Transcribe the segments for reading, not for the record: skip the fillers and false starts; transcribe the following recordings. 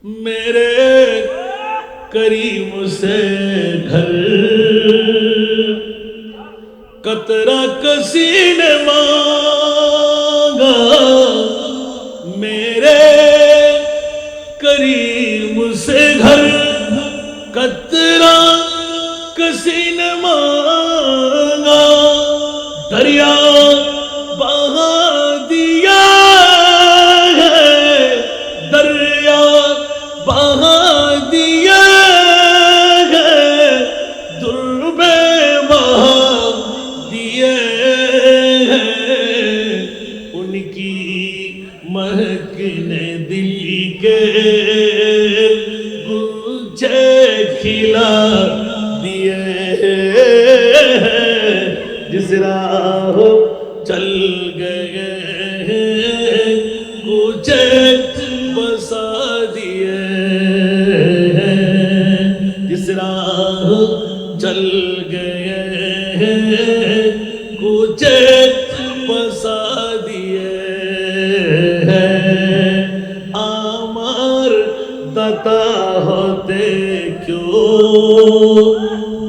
मेरे करीम से घर कतरा किसी ने मांगा, मेरे करीम से घर कतरा किसी ने मांगा, दरिया बहा दिया है, दरिया बहा दिया है, दुर्बे बहा दिए हैं, उनकी महकने दिल के गुलछे खिला दिए हैं, जिस राह चल गए हैं गुलछे बसा दिए हैं, जिस राह चल गए हैं गुलछे बसा दिए हैं। आमार दाता होते क्यों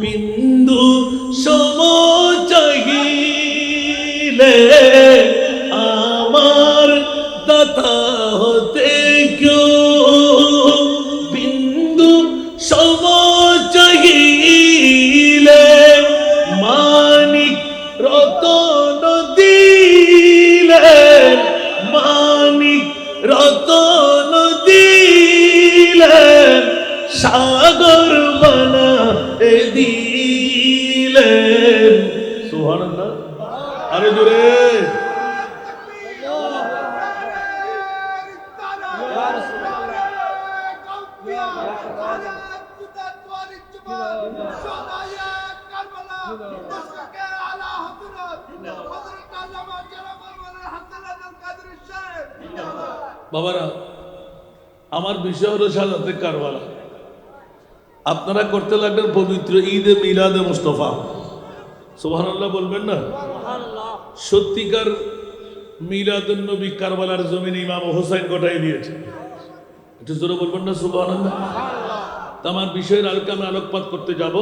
बिंदु सम चाहिए, आमार दाता होते क्यों बिंदु सम चाहिए, मानिक रतन दिले, मानिक रतन दिले, सागर बना दिले। सुबहानाल्लाह, अरे जोरे বাবারা, আমার বিষয় হলো শাহাদাতে কারবালা। আপনারা করতে লাগলেন পবিত্র ঈদে মিলাদে মুস্তফা। সুবহানাল্লাহ বলবেন না? সত্যিকার মিলাদুন নবী কারবালার জমিনে ইমাম হোসেন ঘটাই দিয়েছে। একটু জোরে বলবেন না সুবহানাল্লাহ? আমার বিষয়ের আলোকে আমি আলোকপাত করতে যাব,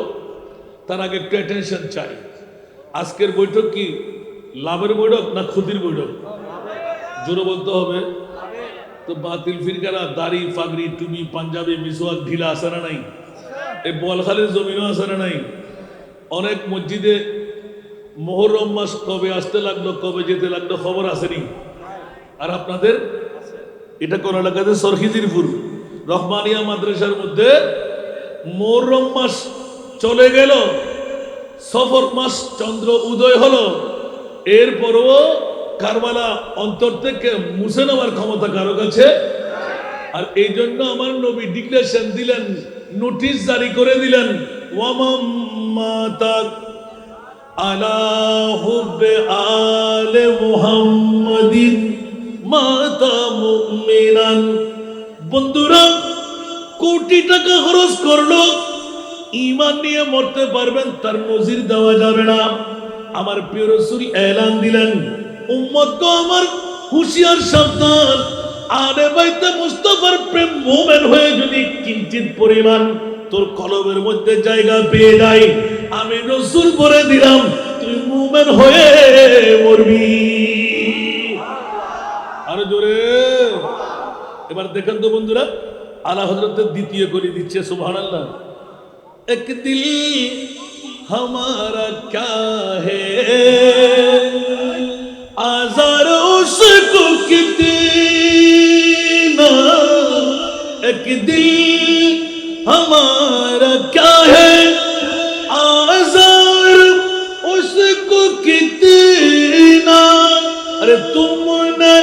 তার আগে একটু অ্যাটেনশন চাই। আজকের বৈঠক কি লাভের বৈঠক না ক্ষতির বৈঠক? জোরে বলতে হবে। তো বাতিল ফিরকারা দাড়ি পাগড়ি টুপি পাঞ্জাবি মিসওয়াক ঢিলা আছে না নাই? এই বোয়ালখালীর জমিনও আছে না নাই? অনেক মসজিদে মুহররম মাস কবে আসতে লাগলো কবে যেতে লাগলো খবর আসেনি। আর আপনাদের এটা কোন এলাকাতে সরখিজিরপুর রহমানিয়া মাদ্রাসার মধ্যে মুহররম মাস চলে গেল, সফর মাস চন্দ্র উদয় হলো, এরপরও কারবালা অন্তর থেকে মুছে নেওয়ার ক্ষমতা কারো কাছে। আর এই জন্য আমার নবী ডিক্লারেশন দিলেন, নোটিশ জারি করে দিলেন, ওয়ামাম্মাতাক আলা হুব্বে আলে মুহাম্মাদিন মাতা মুমিনান। বন্ধুরা, কোটি টাকা খরচ করলো, ঈমান নিয়ে মরতে পারবেন তার নজির দেওয়া যাবে না। আমার প্রিয় রাসূল এলান দিলেন, উম্মত তো আমার হুঁশিয়ার সাবধান, আলে বাইতে মুস্তাফার প্রেম মুমিন হয়ে যদি কিঞ্চিত পরিমাণ তোর কলবের মধ্যে জায়গা পেয়ে যায়, আমি রাসূল বলে দিলাম তুই মুমিন হয়ে মরবি। আরো জোরে এবার দেখেন তো বন্ধুরা, আলা হযরতের দ্বিতীয় কলি দিচ্ছে সুবহানাল্লাহ। এক দিল हमारा क्या है, आज़ार उसको कितना, एक दिल हमारा क्या है, आज़ार उसको कितना, अरे तुमने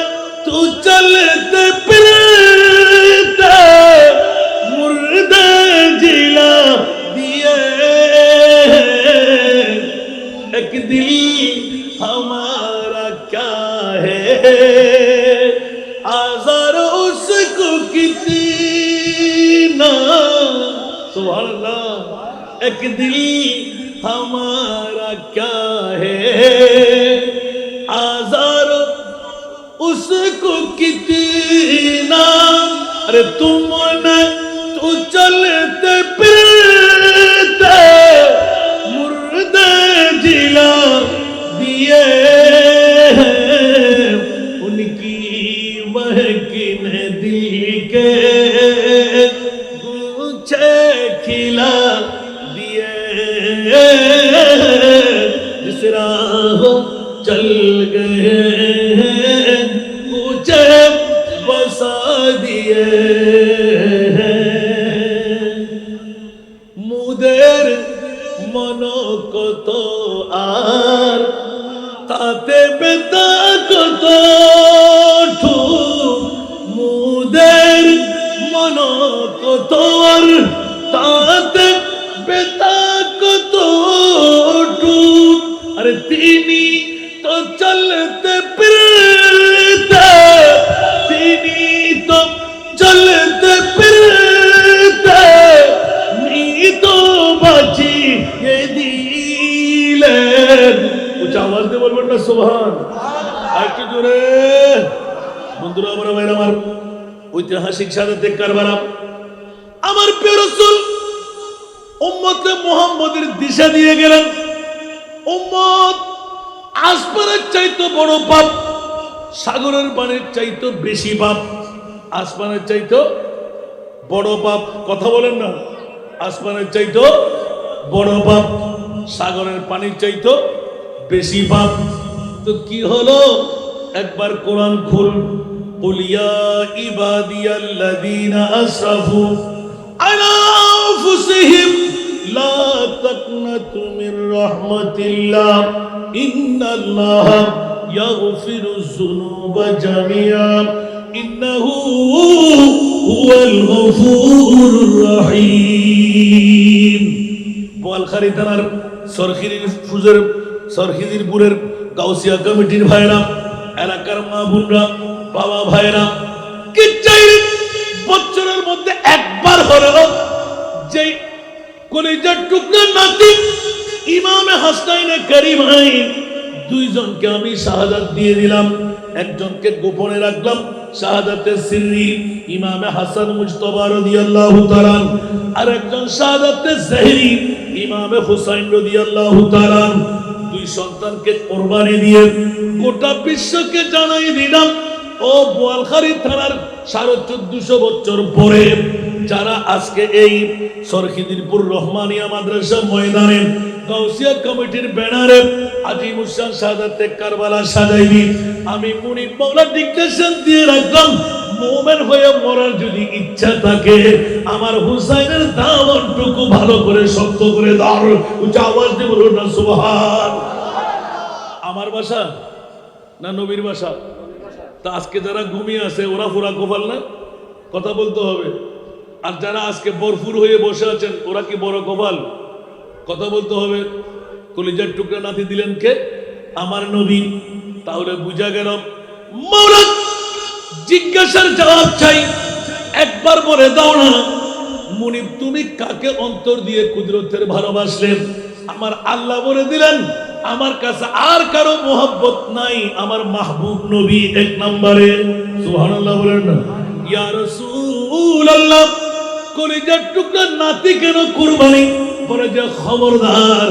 तो चलते फिरते मुर्दे जिला दिए, एक दिल हमारा क्या है, आज़ार उसको कितना। सुभान अल्लाह। एक दिल हमारा क्या है, आज़ार उसको कितना, अरे तुमने तो चलते फिरते मुर्दे जिला दिए उनकी महकिन दिल के गुच्छे खिला दिए जिस राह चल गए मुझे बसा दिए मुদের মনো কত আর তাতে বেতা কত মুদের মনো কত আর তাতে বেতা কত अरे तीनी तो चलते फिरते तीनी तो चलते फिरते नी तो बची ये दिले कुछ आवाज दे बोल बेटा सुभान একটু জোরে বন্ধুরা আমার ঐতিহাসিক শাহাদাতে কারবালা আমার প্রিয় রাসূল উম্মতে মুহাম্মাদের দিশা দিয়ে গেলেন উম্মত আসমানের চাইতে বড় পাপ সাগরের পানির চাইতে বেশি পাপ আসমানের চাইতে বড় পাপ কথা বলেন না আসমানের চাইতে বড় পাপ সাগরের পানির চাইতে বেশি পাপ তো কি হলো একবার কোরআন খুল কুল ইয়া ইবাদিয়াল্লাযীনা আসরাফু আলা আনফুসিহিম لا تقنطوا من رحمة الله إن الله يغفر الذنوب جميعا إنه هو الغفور الرحيم বোয়ালখালী থানার সরখিদিরপুরের গাউসিয়া কমিটির ভাইরা এলাকার মা বোনরা বাবা ভাইরা কি চাইলে বছরের মধ্যে একবার হলো যে কলিজার টুকরা নাতি ইমামে হাসাইনে কারিমাইন দুইজনকে আমি শাহাদাত দিয়ে দিলাম একজনকে গোপনে রাখলাম শাহাদাতের সিররি ইমামে হাসান মুজতবা রাদিয়াল্লাহু তাআলা আর একজন শাহাদাতের জাহরি ইমামে হুসাইন রাদিয়াল্লাহু তাআলা দুই সন্তানকে কুরবানি দিয়ে গোটা বিশ্বকে জানাই দিলাম ও বোয়ালখালী থানার 1450 বছর পরে যারা আজকে এই সরখিদিরপুর রহমানিয়া মাদ্রাসা ময়দানে গাউসিয়া কমিটির ব্যানারে আজিমুসান শাহাদাতে কারবালা সাজাইলি আমি মুনিব মাওলা ডিক্টেশন দিয়ে রাখলাম মুমিন হয়ে মরার যদি ইচ্ছা থাকে আমার হুসাইনের দামনটুকু ভালো করে শক্ত করে ধর উচ্চ আওয়াজ দিয়ে বলুন না সুবহান আমার ভাষা না নবীর ভাষা তা আজকে যারা ঘুমিয়ে আছে ওরা পুরা কপাল না কথা বলতে হবে আর যারা আজকে ভরপুর হয়ে বসে আছেন ওরা কি বড় কপাল কথা বলতে হবে কলিজার টুকরা নাতি দিলেন কে আমার নবী তাহলে বুঝা গেল মাওলা জিজ্ঞাসার জবাব চাই একবার বলে দাও না মুনিব তুমি কাকে অন্তর দিয়ে কুদরতের ভালোবাসলেন আমার আল্লাহ বলে দিলেন আমার কাছে আর কারো মোহাব্বত নাই আমার মাহবুব নবী এক নম্বরে সুবহানাল্লাহ বলেন না ইয়া রাসূলুল্লাহ কলিজার টুকরা নাতি কেন কুরবানি বলে যে খবরদার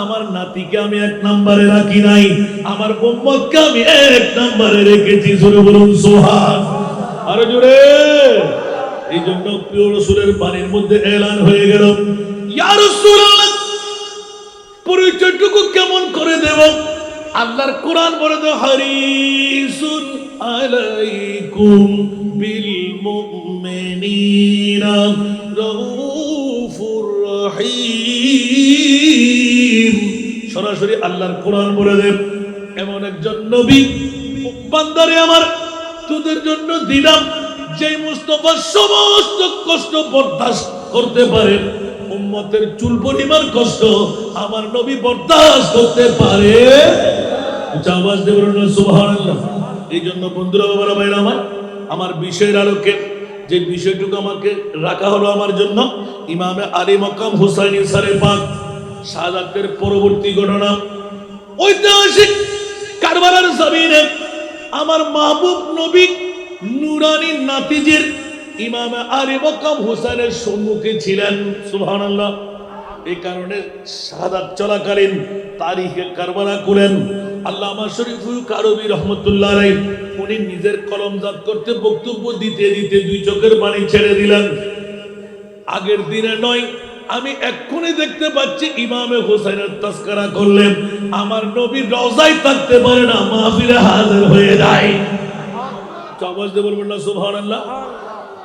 আমার নাতিকে আমি এক নম্বরে রাখি নাই আমার উম্মতকে আমি এক নম্বরে রেখেছি জোরে বলুন সুবহান আরে জোরে এই জন্য প্রিয় রাসূলের পানির মধ্যে এলান হয়ে গেল ইয়া রাসূলুল্লাহ পরিচয়টুকু কেমন করে দেব আল্লাহর কোরআন বলে তো হারিসুন আলাইকুম বিল মুমিনিনা রাউফুর রহিম সরাসরি আল্লাহর কোরআন বলে দেব এমন একজন নবী বান্দারে আমার তোদের জন্য দিলাম যে মুস্তাফা সমস্ত কষ্ট বরদাস্ত করতে পারে উম্মতের চুল পরিমাণ কষ্ট আমার নবী বরদাস্ত করতে পারে আওয়াজ দিয়ে বলুন সুবহানাল্লাহ এই জন্য বন্ধুরা বাবারা ভাইরা আমার বিষয়ের আলোকে যে বিষয়টুকু আমাকে রাখা হলো আমার জন্য ইমামে আলী মকাম হুসাইন ইসারে পাক শাহাদাতের পরবর্তী ঘটনা ঐতিহাসিক কারবালার জমিনে আমার মাহবুব নবী নুরানি নাতিজির ইমাম আলী মকাম হুসাইনের সম্মুখে ছিলেন। সুবহানাল্লাহ। এই কারণে শাহাদাত চলাকালীন তারিখে কারবালা করেন আল্লামা শরীফুল কারবী রহমতুল্লাহ আলাইহি। উনি নিজের কলমজাত করতে বক্তব্য দিতে দিতে দুই চোখের পানি ছেড়ে দিলেন। আগের দিনে নয়, আমি এক্ষুনি দেখতে পাচ্ছি ইমামে হুসাইনের তাসকারা করলেন, আমার নবী রওজায় থাকতে পারে না, মাহফিলে হাজির হয়ে যায়। আওয়াজ দিয়ে বলবেন না সুবহানাল্লাহ।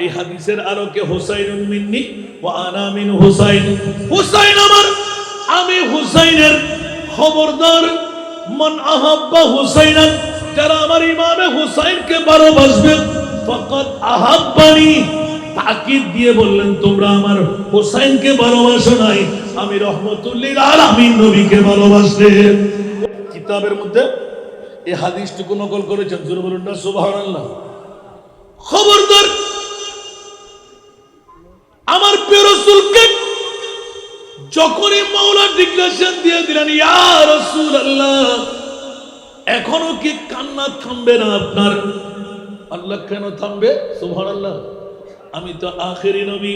এই হাদিসের আলোকে হুসাইনুন মিন্নি ওয়া আনা মিন হুসাইন, হুসাইন আমার, আমি হুসাইনের। খবরদার, মান আহাব্বা হুসাইনান, যারা আমার ইমামে হুসাইনকে ভালোবাসবে, ফাকাদ আহাব্বানি, তাকিদ দিয়ে বললেন তোমরা আমার হুসাইনকে ভালোবাসো নাই, আমি রহমতুল লিল আলামিন নবীকে ভালোবাসলে। কিতাবের মধ্যে এই হাদিসটুকু নকল করেছেন, জোরে বলুন না সুবহানাল্লাহ। খবরদার, আমার প্রিয় রাসূলকে যখনই মাওলা ডিক্লারেশন দিয়ে দিলেন ইয়া রাসূলুল্লাহ, এখনো কি কান্না থামবে না আপনার? আল্লাহ কেন থামবে? সুবহানাল্লাহ। আমি তো আখেরি নবী,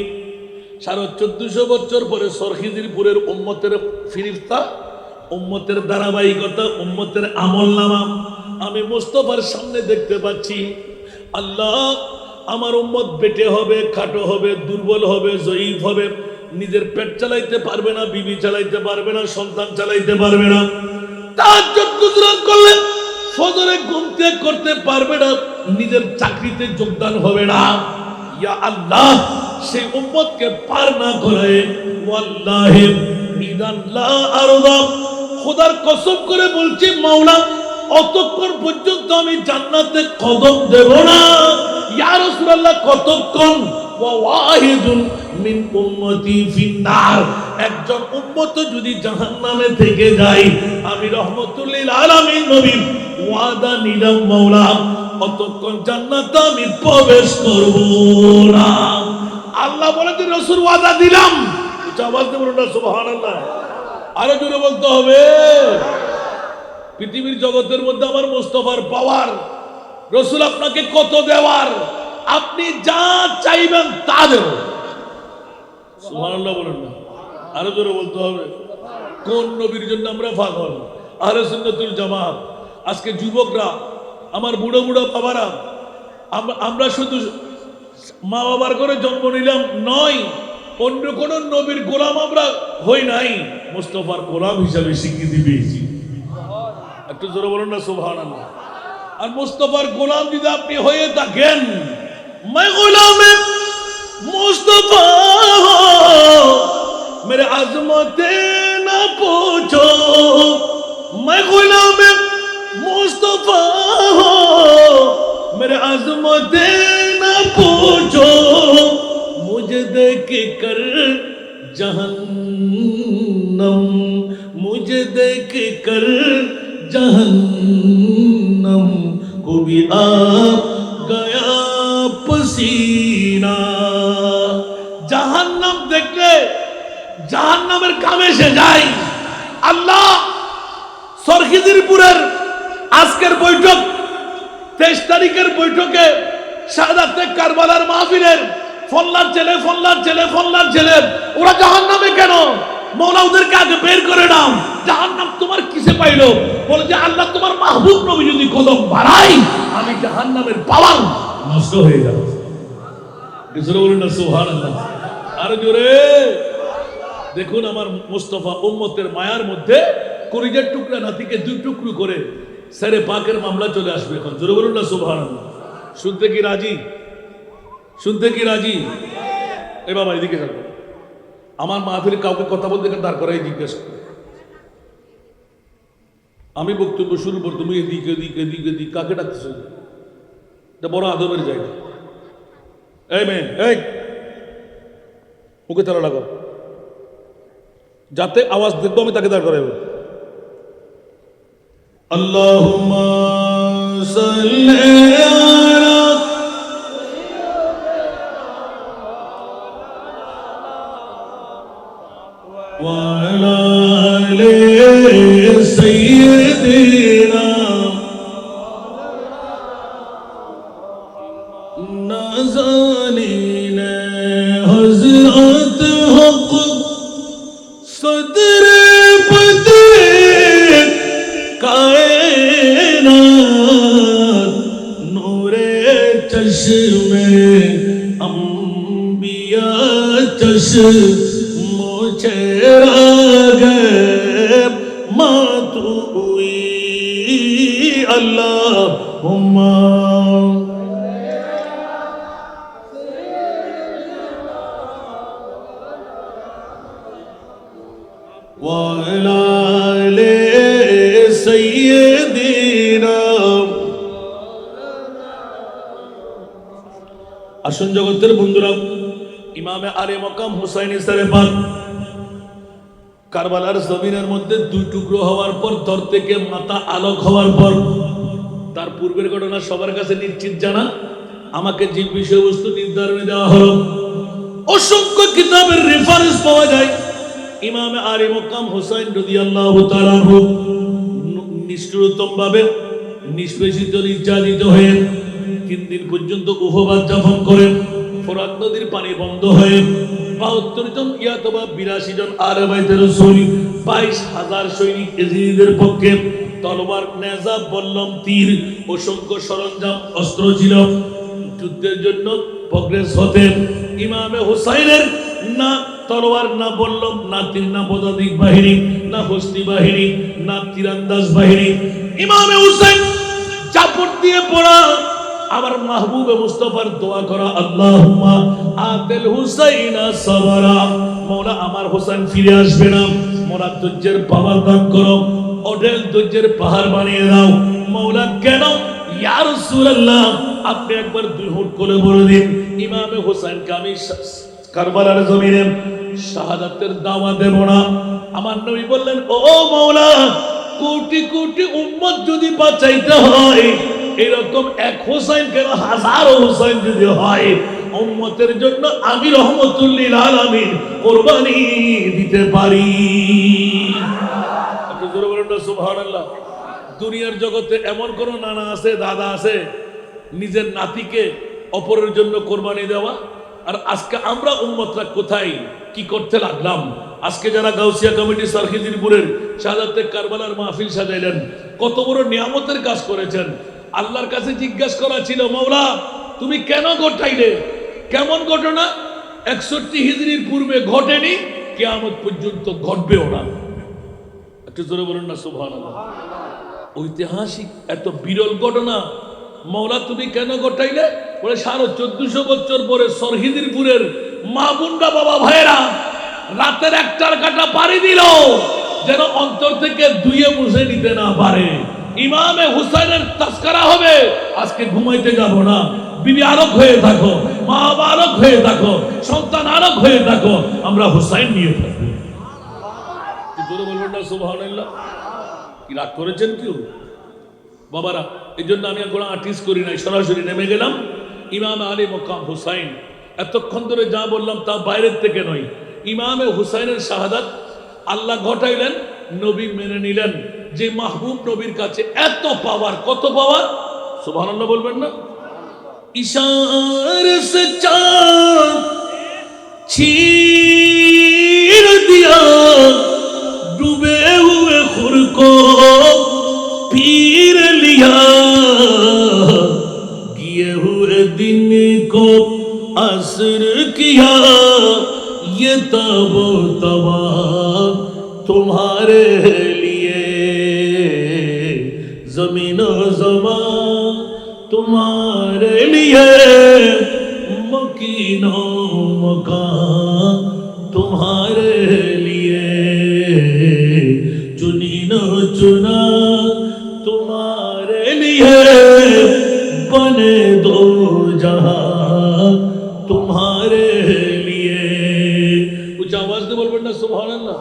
1450 বছর পরে সরখিজিরপুরের উম্মতের ফিরিস্তা, উম্মতের ধারাবাহিকতা, উম্মতের আমলনামা আমি মুস্তাফার সামনে দেখতে পাচ্ছি। আল্লাহ, আমার উম্মত বেটে হবে, খাটো হবে, দুর্বল হবে, জয়ীফ হবে, নিজের পেট চালাইতে পারবে না, বিবি চালাইতে পারবে না, সন্তান চালাইতে পারবে না, তাহাজ্জুদ গুজরান করলে ফজরে ঘুম ত্যাগ করতে পারবে না, নিজের চাকরিতে যোগদান হবে না। ইয়া আল্লাহ, সেই উম্মতকে পার না করে ওয়াল্লাহি ইদান লা আরদা, খোদার কসম করে বলছি মাওলা, অতক্ষণ পর্যন্ত আমি জান্নাতে কদম দেব না। ইয়া রাসূলুল্লাহ, কতক্ষণ? ওয়া ওয়াহিদুন মিন উম্মতি ফিন্নার, একজন উম্মত যদি জাহান্নামে থেকে যায়, আমি রহমতুল লিল আলামিন নবী ওয়াদা নিলাম মাওলা, অতক্ষণ জান্নাতে আমি প্রবেশ করব না। আল্লাহ বলেন, রাসূল ওয়াদা দিলাম। আওয়াজ দিয়ে বলুন না সুবহানাল্লাহ। আরো জোরে বলতে হবে। পৃথিবীর জগতের মধ্যে আমার মুস্তাফার পাওয়ার, রাসূল আপনাকে কত দেওয়ার, আপনি যা চাইবেন তা দেব। সুবহানাল্লাহ বলুন না, আরো জোরে বলতে হবে। কোন নবীর জন্য আমরা পাগল? আহলে সুন্নাতুল জামাত। আজকে যুবকরা, আমার বুড়ো বুড়ো বাবারা, আমরা শুধু মা বাবার করে জন্ম নিলাম নয়, অন্য কোন নবীর গোলাম আমরা হই নাই, মুস্তাফার গোলাম হিসাবে স্বীকৃতি পেয়েছি। একটু জোরে বলুন না সুবহানাল্লাহ। আর মুস্তাফার গোলাম যদি আপনি হয়ে থাকেন, मैं गुलाम मुस्तफा हो, मेरे अजमत ना पूछो, मैं गुलाम मुस्तफा हो, मेरे अजमत ना पूछो, मुझे देख कर जहन्नम, मुझे देख कर जहन्नम को भी आप गया पसीना। জাহান্নাম দেখলে জাহান্নামের কামে সে যায়। আল্লাহ সরখিজিরপুরের আজকের বৈঠক, 23 তারিখের বৈঠকে শাহাদাতে কারবালার মাহফিলের ফল্লার ছেলে ফল্লার ছেলে ফল্লার ছেলে, ওরা জাহান্নামে কেন? মওলা ওদেরকে আগে বের করে নাও। জাহান্নাম তোমার কিসে পাইলো? বলে যে আল্লাহ তোমার মাহবুব নবী যদি কদম বাড়াই, আমি জাহান্নামের পাওয়ার নষ্ট হয়ে যাবে। জোরে বলুন না সুবহানাল্লাহ। আর জোরে দেখুন, আমার মুস্তাফা উম্মতের মায়ার মধ্যে কলিজার টুকরা নাতিকে 2 টুকরো করে সেরে পাকের মামলা চলে আসবে এখন। জোরে বলুন না সুবহানাল্লাহ। শুনতে কি রাজি? শুনতে কি রাজি? এ বাবা এদিকে থাকো, আমার মাহফিলে কাউকে কথা বলতে দাঁড় করাই জিজ্ঞেস করো। আমি বক্তব্য শুরু করব, তুমি এদিকে এদিকে এদিকে এদিকে কাকে ডাকতেছো? এটা বড় আদবের জায়গা। এই মেয়ে, এই ওকে তারা লাগাও, যাতে আওয়াজ দেখবো আমি তাকে দাঁড় করাইব। আল্লাহুম্মা সাল্লি আলা ওয়া আলা আলি সাইয়্যিদিনা না জানি हज़रत हक़ सदर बदर कायनात नूरे चश्मे अंबिया चश्मो चेरागे मातुई अल्लाहुम्मा वाला ले सय्यदिना। আসুন জগতের বন্ধুরা, ইমামে আলে মকাম হুসাইন ইসারে পাক কারবালার জমিনের মধ্যে দুই টুকরো হওয়ার পর দর থেকে মাথা আলোক হওয়ার পর তার পূর্বের ঘটনা সবার কাছে নিশ্চিত জানা। আমাকে যে বিষয়বস্তু নির্ধারণে দেওয়া হলো, অসংখ্য কিতাবের রেফারেন্স পাওয়া যায়। ইমামে আলে মকাম হুসাইন রাদিয়াল্লাহু তাআলা আনহু নিষ্ঠুরতম ভাবে নিষ্পেষিত নির্যাতিত হয়ে 3 দিন পর্যন্ত উহবাদ যাপন করে ফোরাত নদীর পানি বন্ধ হয়ে 72 জন অথবা 82 জন আহলে বাইতের রাসূল 22,000 সৈনিক ইজিদের পক্ষে তলোয়ার, নেজা, বল্লম, তীর, অসংখ্য সরঞ্জাম, অস্ত্র ছিল। যুদ্ধের জন্য প্রগ্রেস হতে ইমামে হুসাইনের না তলোয়ার, না বল্লম, না তীর, না পদাতিক বাহিনী, না হস্তি বাহিনী, না তীরন্দাজ বাহিনী। ইমামে হুসাইন চাপট দিয়ে পড়া, আমার মাহবুবে মুস্তাফার দোয়া করা, আল্লাহুম্মা আতিল হুসাইনা সাবরা, মওলা আমার হুসাইন ফিরে আসবে না, মোরা ধৈর্যের পাওয়ার দান করো, অঢেল ধৈর্যের পাহাড় বানিয়ে দাও মওলা। কেন ইয়া রাসূলুল্লাহ, আপনি একবার দুই হুট করে বলে দিন ইমামে হুসাইনকে আমি কারবালার জমিনে শাহাদাতের দাওয়াত দেব না। আমার নবী বললেন, ও মওলা, কোটি কোটি উম্মত যদি বাঁচাইতে হয়, এরকম এক হুসাইন কেন, হাজারো হুসাইন যদি হয়, উম্মতের জন্য আমি রহমতুল লিল আলামিন কুরবানি দিতে পারি। আপনি জোরে বলেন না সুবহানাল্লাহ। দুনিয়ার জগতে এমন কোন নানা আছে, দাদা আছে, নিজের নাতিকে অপরের জন্য কোরবানি দেওয়া? আর আজকে আমরা উম্মতরা কোথায় কি করতে লাগলাম? আজকে যারা গাউসিয়া কমিটি সারখিজিরপুরের শাহাদাতে কারবালার মাহফিল সাজাইলেন, কত বড় নিয়ামতের কাজ করেছেন। আল্লাহর কাছে জিজ্ঞাসা করা ছিল, মওলা তুমি কেন ঘটাইলে? কেমন ঘটনা? 61 হিজরির পূর্বে ঘটেনি, কিয়ামত পর্যন্ত ঘটবেও না। একটু জোরে বলুন না সুবহানাল্লাহ। ঐতিহাসিক এত বিরল ঘটনা, মওলা তুমি কেন ঘটাইলে? বলে 1450 বছর পরে সরহিদিরপুরের মা বোনরা, বাবা ভাইয়েরা রাতের 1টার কাটা পাড়ি দিল যেন অন্তর থেকে ধুয়ে মুছে নিতে না পারে। ইমামে হুসাইনের তাস্কারা হবে, আজকে ঘুমাইতে যাব না। বিবি আরক হয়ে থাকো, মা বাবা আরক হয়ে থাকো, সন্তান আরক হয়ে থাকো, আমরা হুসাইন নিয়ে থাকবো। জোরে বলবেন না সুবহানাল্লাহ। কি রাগ করেছেন কেউ বাবারা? এই জন্য আমি এখন আর্টিস্ট করি নাই, সরাসরি নেমে গেলাম। ইমামে আলী মকাম হুসাইন, এতক্ষণ ধরে যা বললাম তা বাইরের থেকে নয়। ইমামে হুসাইনের শাহাদাত আল্লাহ ঘটাইলেন, নবী মেনে নিলেন। যে মাহবুব নবীর কাছে এত পাওয়ার, কত পাওয়ার, সুবহানাল্লাহ বলবেন না? ইশারে সে চাঁদ छीर दिया डूबे हुए खुर को पीर लिया किए हुए दिन को असर किया ये तबो तबा तुम्हारे लिए जमीनो ज़मान तुम्हारे लिए मकीनो मकान तुम्हारे लिए चुनीनो चुना तुम्हारे लिए बने दो जहां तुम्हारे लिए। कुछ आवाज दे बोलবেন না সুবহানাল্লাহ।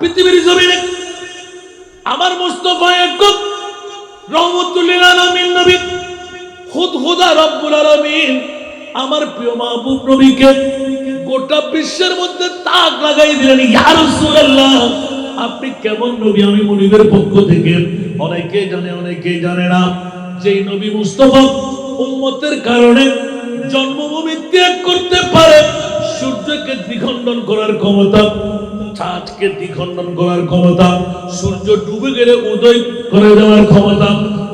পৃথিবীর জমিনে আমার মুস্তাফা একক রহমতুল লিল আলামিন নবী খুদ খুদা রব্বুল আলামিন আমার প্রিয় মাহবুব নবীকে গোটা বিশ্বের মধ্যে তাক লাগাই দিলেন। ইয়া রাসূলুল্লাহ, আপনি কেমন নবী? আমি মুনিবের পক্ষ থেকে অনেকে জানে, অনেকে জানে না। যেই নবী মুস্তাফা উম্মতের কারণে জন্মভূমি ত্যাগ করতে পারে, চাঁদকে দ্বিখণ্ডন করার ক্ষমতা, চাঁদকে দ্বিখণ্ডন করার ক্ষমতা, সূর্য ডুবে গেলে উদয় করে দেওয়ার ক্ষমতা,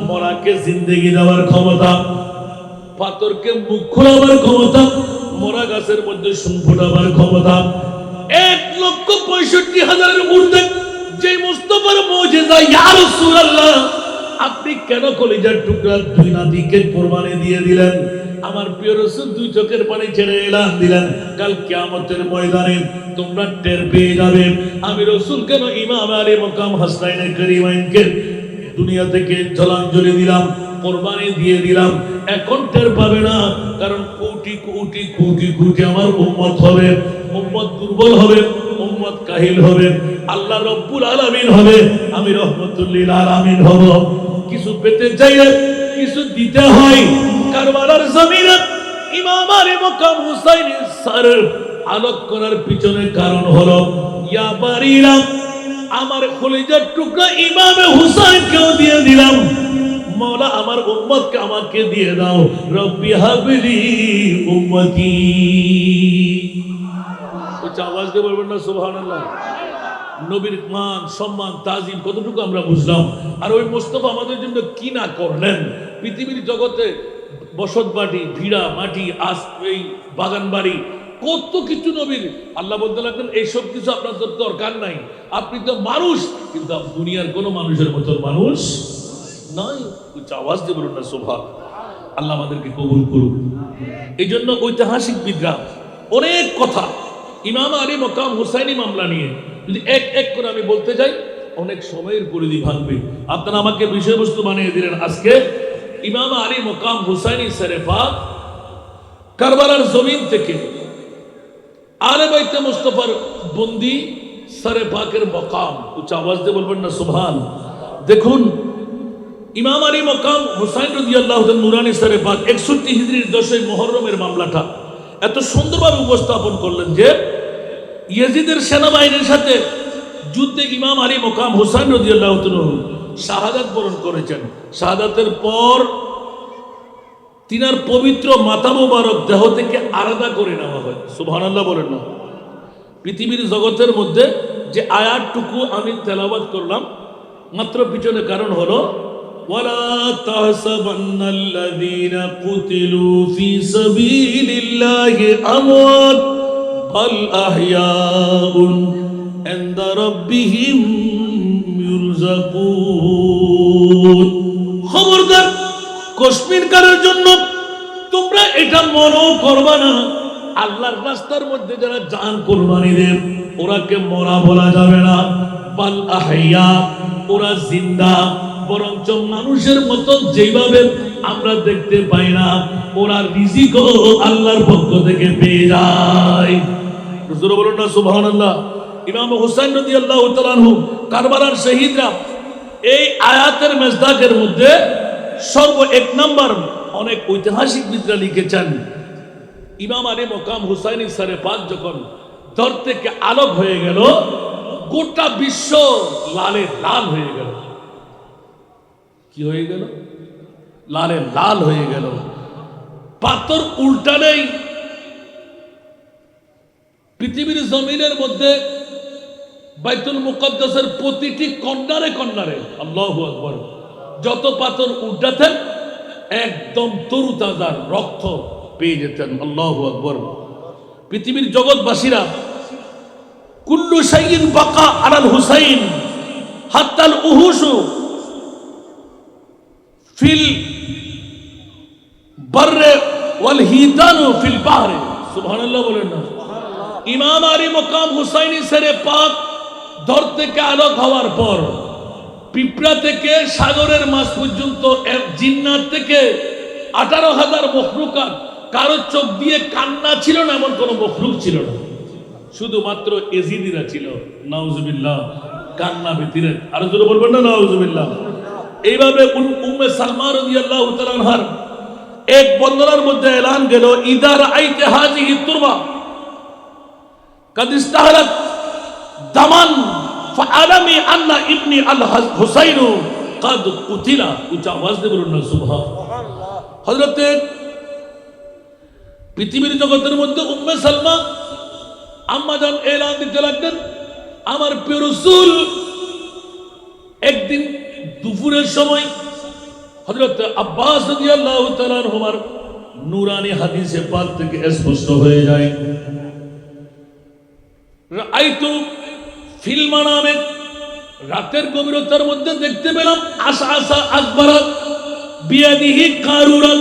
মরাকে জিন্দেগি দেওয়ার ক্ষমতা, পাথরকে মুখ খোলাবার ক্ষমতা, মরা গাছের মধ্যে শুন ফোটাবার ক্ষমতা, 1,65,000 ঊর্ধ্বে যে মুস্তাফার মুজিজা ইয়া রাসূলুল্লাহ, আপনি কেন কলিজার টুকরা দুই নাতিকে কোরবানি দিয়ে দিলেন? আমার প্রিয় রাসূল দুই চোখের পানি ছেড়ে এলান দিলেন, কাল কিয়ামতের ময়দানে তোমরা টের পেয়ে যাবে আমি রাসূল কেন ইমাম আলী মাকাম হাসাইনে করিমাইনকে দুনিয়া থেকে জলাঞ্জলি দিলাম, কোরবানি দিয়ে দিলাম। এখন টের পাবে না, কারণ কোটি কোটি কোটি কোটি আমার উম্মত হবে, উম্মত দুর্বল হবে, উম্মত কাহিল হবে, আল্লাহ রব্বুল আলামিন হবে, আমি রহমতুল লিল আলামিন হব। কিছু পেতে চাইলে কিছু দিতে হয়। কারবালার জমিনে ইমাম আলী মাকাম হুসাইনের সর আলোক করার পিছনে কারণ হলো ইয়া বারিরা, আমার কলিজার টুকরা ইমামে হুসাইনকেও দিয়ে দিলাম, মওলা আমার উম্মতকে আমাকে দিয়ে দাও, রব্বি হাবলি উম্মতি। উচ্চ আওয়াজ দিয়ে বলবেন না সুবহানাল্লাহ। নবীর মান সম্মান তাজিম কতটুকু আমরা বুঝলাম, আর ওই মুস্তাফা আমাদের জন্য কি না করলেন। পৃথিবীর জগতে বসত বাড়ি, ভিড়া মাটি, এই বাগান বাড়ি, কত কিছু নবীর। আল্লাহ বলতে লাগলেন এইসব কিছু আপনার তো দরকার নাই, আপনি তো মানুষ, কিন্তু দুনিয়ার কোনো মানুষের মতন মানুষ নয়। উচ্চ আওয়াজ দিয়ে বলুন না সুবহান। আল্লাহ আমাদেরকে কবুল করুন। এই জন্য ঐতিহাসিকবিদরা অনেক কথা ইমাম আলী মাকাম হুসাইনি মামলা নিয়ে যদি এক এক করে আমি বলতে যাই, অনেক সময়ের পরিধি ভাঙবে। আপনারা আমাকে বিষয়বস্তু বানিয়ে দিলেন। আজকে ইমাম আলী মাকাম হুসাইনি সরেফাত কারবালার জমিন থেকে আলে বাইতে মুস্তাফার বন্দি সরে পাকের মকাম। উচ্চ আওয়াজ দিয়ে বলবেন না সুবহান। দেখুন ইমাম আলী মাকাম হুসাইন রাদিয়াল্লাহু তাআলা নুরানি সরে পাক 61 হিজরির 10 মুহররমের মামলাটা এত সুন্দরভাবে উপস্থাপন করলেন যে ইয়াজিদের সেনাবাহিনীর সাথে যুদ্ধে ইমাম আলী মাকাম হুসাইন রাদিয়াল্লাহু তাআলা শাহাদাত বরণ করেছেন। শাহাদাতের পর তিনার পবিত্র মাথা মোবারক দেহ থেকে আলাদা করে নেওয়া হয়। সুবহানাল্লাহ বলেন না। পৃথিবীর জগতের মধ্যে যে আয়াতটুকু আমি তেলাওয়াত করলাম মাত্র পিছনে কারণ হলো ওয়ালা তাহসাবান্নাল্লাযীনা কুতিলু ফি সাবিলিল্লাহি আমওয়াত বাল আহইয়াউন ইনদা রাব্বিহিম ইউরযাকুন। খবরদার কাশ্মীরকারের জন্য তোমরা এটা মনে করবা না, আল্লাহর রাস্তার মধ্যে যারা জান কুরবানি দেন ওরাকে মরা বলা যাবে না, বাল আহইয়া, ওরা জিন্দা, বরঞ্চ মানুষের মতো যেভাবে আমরা দেখতে পাই না, ওরা রিজিকও আল্লাহর পক্ষ থেকে পেয়ে যায়। হুজুর বলুন না সুবহানাল্লাহ। ইমাম হুসাইন রাদিয়াল্লাহু তাআলা আনহু কারবালার শহীদরা এই আয়াতের মেজদাকের মধ্যে সর্ব এক নাম্বার অনেক ঐতিহাসিকবিদরা লিখেছেন ইমাম আলী মাকাম হুসাইনি সরে পাক যখন দর থেকে আলোক হয়ে গেল, গোটা বিশ্ব লালে লাল হয়ে গেল। কি হয়ে গেল? লালে লাল হয়ে গেল। পাথর উল্টা নেই। পৃথিবীর জমিনের মধ্যে বাইতুল মুকদ্দাসের প্রতিটি কর্নারে কর্নারে আল্লাহু আকবার যত পাথর উল্টাতেন একদম তরুতাজা রক্ত পেয়ে যেতেন। আল্লাহু আকবার। পৃথিবীর জগৎবাসীরা কুল্লু শাইইন বাকা আলাল হুসাইন হাত্তাল উহুশু ফিল বাররে ওয়াল হিতানু ফিল বাহরে। সুবহানাল্লাহ বলেন না। ইমাম আলী মাকাম হুসাইনি সরে পাক দর থেকে আলোক হওয়ার পর পিঁপড়া থেকে সাগরের মাছ পর্যন্ত জিন্নাত থেকে 18,000 মখলুকাত, কারো চোখ দিয়ে কান্না ছিল না এমন কোন মখলুক ছিল না, শুধুমাত্র এজিদিরা ছিল। নাউজুবিল্লাহ। কান্না ভীতিরে আর জোরে বলবেন না নাউজুবিল্লাহ। এইভাবে উম্মে সালমা রাদিয়াল্লাহু তাআলা আনহার এক বন্দনার মধ্যে এলান গেল ইদা রাআইতা হাযিহি তুরবা কাদ ইস্তাহারাত দামান ফাআলামি আন্না ইবনি আল হুসাইন কাদ কুতিলা। উচ্চ আওয়াজ দিয়ে বলুন না সুবহানাল্লাহ। হযরতে পৃথিবীর জগতের মধ্যে উম্মে সালমা আম্মা জান এলান দিতে লাগলেন, আমার প্রিয় রাসূল একদিন দুপুরের সময় হযরত আব্বাস রাদিয়াল্লাহু তাআলা আনহুমার নূরানি হাদিসে পাক থেকে স্পষ্ট হয়ে যায়, রাআইতু ফিল মানামে, রাতের গভীরতার মধ্যে দেখতে পেলাম, আশআসা আকবরা বিয়াদিহি কারুরা,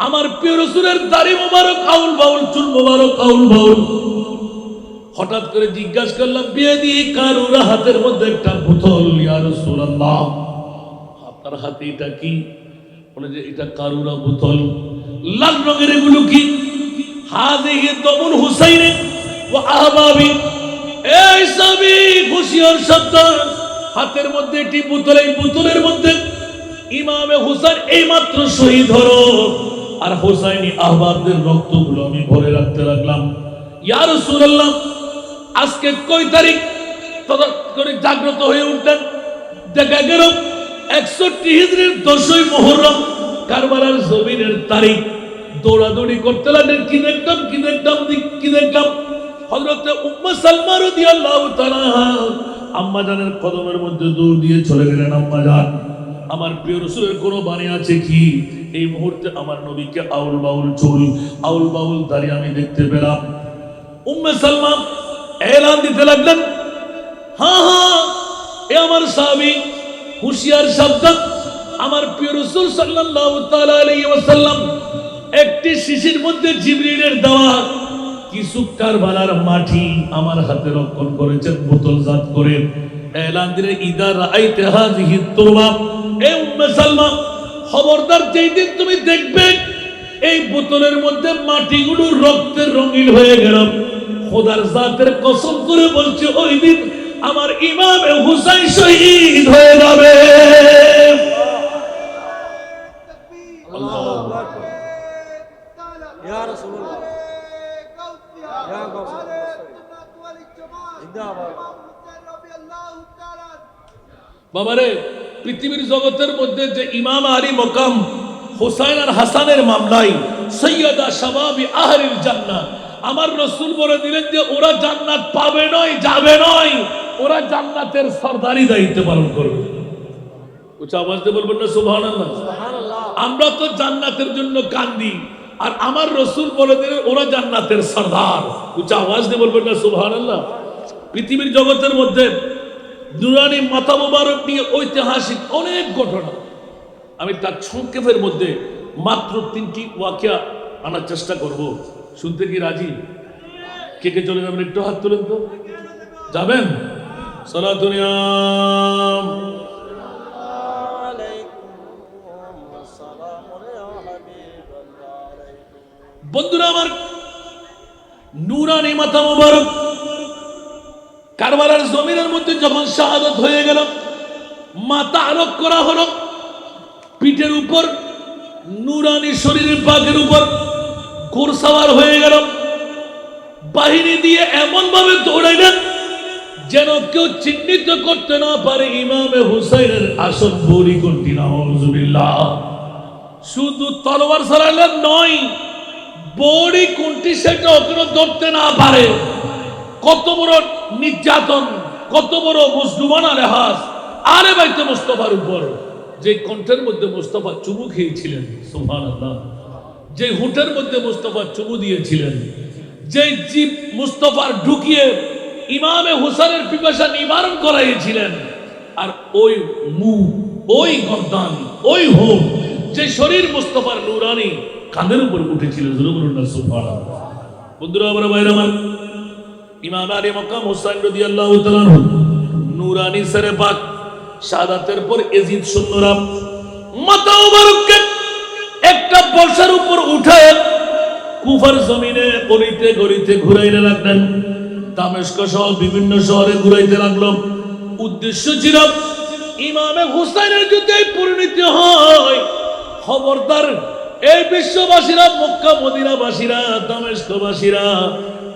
আমার প্রিয় রাসূলের দাড়ি মোবারক আউল বাউল, চুল মোবারক আউল বাউল। হঠাৎ করে জিজ্ঞাসা করলাম, বিয়াদিহি কারুরা, হাতের মধ্যে একটা বোতল, ইয়া রাসূলুল্লাহ আপনার হাতে এটা কি? বলে যে এটা কারুরা বোতল, লাল রঙের। এগুলো কি? হাযিহি দামুল হুসাইন ওয়া আহবাবি, এই সাহাবী হুশিয়ার সাবধান, হাতের মধ্যে একটি বোতল, এই বোতলের মধ্যে ইমামে হুসাইন এইমাত্র শহীদ হলো, আর হুসাইনি আহবাবদের রক্তগুলো আমি ভরে রাখতে লাগলাম। ইয়া রাসূলুল্লাহ আজকে কয় তারিখ? তখন করে জাগ্রত হয়ে উঠলেন, দেখা গেল 61 হিজরির 10ই মুহররম, কারবালার জমিনের তারিখ। দৌড়াদৌড়ি করতে লাগলেন, কি দেখলাম কি দেখলাম কি দেখলাম? হযরতে উম্মে সালমা রাদিয়াল্লাহু তাআলা আম্মা জানের কদমের মধ্যে দৌড় দিয়ে চলে গেলেন। আম্মা জান, আমার প্রিয় রাসূলের কোনো বাণী আছে কি? এই মুহূর্তে আমার নবীকে আউল বাউল চুল, আউল বাউল দাড়ি আমি দেখতে পেলাম। উম্মে সালমা এলান দিতে লাগলেন, হ্যাঁ হ্যাঁ এ আমার সাহাবী, হুশিয়ার সাবধান, আমার প্রিয় রাসূল সাল্লাল্লাহু তাআলা আলাইহি ওয়াসাল্লাম একটি শিশির মধ্যে জিবরিলের দেওয়া কিছু কারবালার মাটি আমার হাতে রক্ষণ করেছেন বোতলজাত করে। এলান দিলে, ইদা রাআইতা হাযিহি তুরবা, এ উম্মে সালমা খবরদার, যেই দিন তুমি দেখবে এই বোতলের মধ্যে মাটিগুলো রক্তের রঙিন হয়ে গেল, খোদার জাতের কসম করে বলছে ওই দিন আমার ইমামে হুসাইন শহীদ হয়ে যাবে। আল্লাহু আকবার। ইয়া রাসূলুল্লাহ, ইয়া গাউস, জিন্দাবাদ। বাবারে, পৃথিবীর জগতের মধ্যে যে ইমাম আলী মকাম হুসাইন আর হাসানের মামলায় সৈয়দা শাবাবি আহলিল জান্নাহ, আমার রাসূল বলে দিলেন যে ওরা জান্নাত পাবে নয়, যাবে নয়, ওরা জান্নাতের সরদারি দায়িত্ব পালন করবে। উচ্চ আওয়াজ দিয়ে বলবেন না সুবহানাল্লাহ? আমরা তো জান্নাতের জন্য কান্দি, আর আমার রাসূল বলে দিলেন ওরা জান্নাতের সরদার। উচ্চ আওয়াজ দিয়ে বলবেন না সুবহানাল্লাহ? পৃথিবীর জগতের মধ্যে নুরানি মাথা মোবারক নিয়ে ঐতিহাসিক অনেক ঘটনা, আমি তার সংক্ষেপের মধ্যে মাত্র 3টি ওয়াকিয়া আনার চেষ্টা করব। শুনতে কি রাজি? কে কে চলে যাবেন? একটু হাত তুলেন তো। যাবেন? সালাতুনিয়াম। বন্ধুরা আমার, নুরানি মাথা মোবারক কারবালার জমিনের মধ্যে যখন শাহাদাত হয়ে গেল, মাথা আলোক করা হলো, পিঠের উপর নুরানি শরীরের পাকের উপর ঘোড়সওয়ার হয়ে গেল, বাহিনী দিয়ে এমন ভাবে দৌড়াইলেন যেন কেউ চিহ্নিত করতে না পারে ইমামে হুসাইনের আসল বড়ি কোনটি। নাউযুবিল্লাহ। শুধু তলোয়ার চালালেন নয়, বড়ি কোনটি সেটাও কেন ধরতে না পারে। কত বড় নির্যাতন, কত বড় মুসলমানা লেহাজ। আরে বাইতে মুস্তাফার উপর, যে কণ্ঠের মধ্যে মুস্তাফা চুমু খেয়েছিলেন, সুবহানাল্লাহ, যে হুটের মধ্যে মুস্তাফা চুমু দিয়েছিলেন, যে জীব মুস্তাফার ঢুকিয়ে ইমামে হুসাইনের পিপাসা নিবারণ করাইছিলেন, আর ওই মুখ, ওই গর্দান, ওই হোম, যে শরীর মুস্তাফার নুরানি কাঁধের উপর উঠেছিল, সুবহানাল্লাহ। বন্ধুরা আমার, ভাইরা আমার, ইমাম আলী মকাম হুসাইন রাদিয়াল্লাহু তাআলা নুরানি সরে পাক শাহাদাতের পর এজিদ সৈন্যরা মাথা মুবারককে একটা বর্ষার উপর উঠায় কুফার জমিনে গলিতে গলিতে ঘুরাইতে লাগলেন। দামেস্ক সহ বিভিন্ন শহরে ঘুরাইতে লাগলো। উদ্দেশ্য ছিল ইমামে হুসাইনের যদি পরিণতি হয়, খবরদার এই বিশ্ববাসীরা, মক্কা মদিনাবাসীরা, দামেস্কবাসীরা,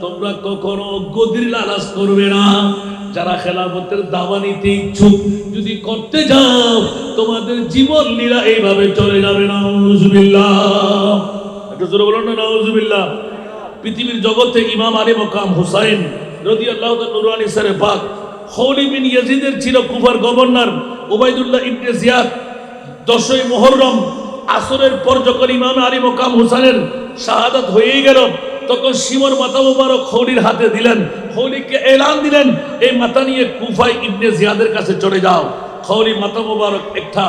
তোমরা কখনো গদির লালাস করবে না। যারা খেলাফতের দাওয়া নিতে ইচ্ছুক, যদি করতে যাও, তোমাদের জীবন লীলা এইভাবে চলে যাবে। নাউযুবিল্লাহ। একটু জোরে বলুন না, নাউযুবিল্লাহ। পৃথিবীর জগতে ইমাম আলী মকাম হুসাইন রাদিয়াল্লাহু তাআলা নুরানি সারে পাক খলিল বিন ইয়াজিদের ছিল কুফার গভর্নর উবাইদুল্লাহ ইবনে জিয়াদ 10ই মুহররম আসরের পর যখন ইমাম আলী মকাম হুসাইনের শাহাদাত হয়েই গেল তখন শিমর মাথা মোবারক খলির হাতে দিলেন খলিকে এলান দিলেন এই মাথা নিয়ে কুফায় ইবনে জিয়াদের কাছে চলে যাও খলি মাথা মোবারক একটা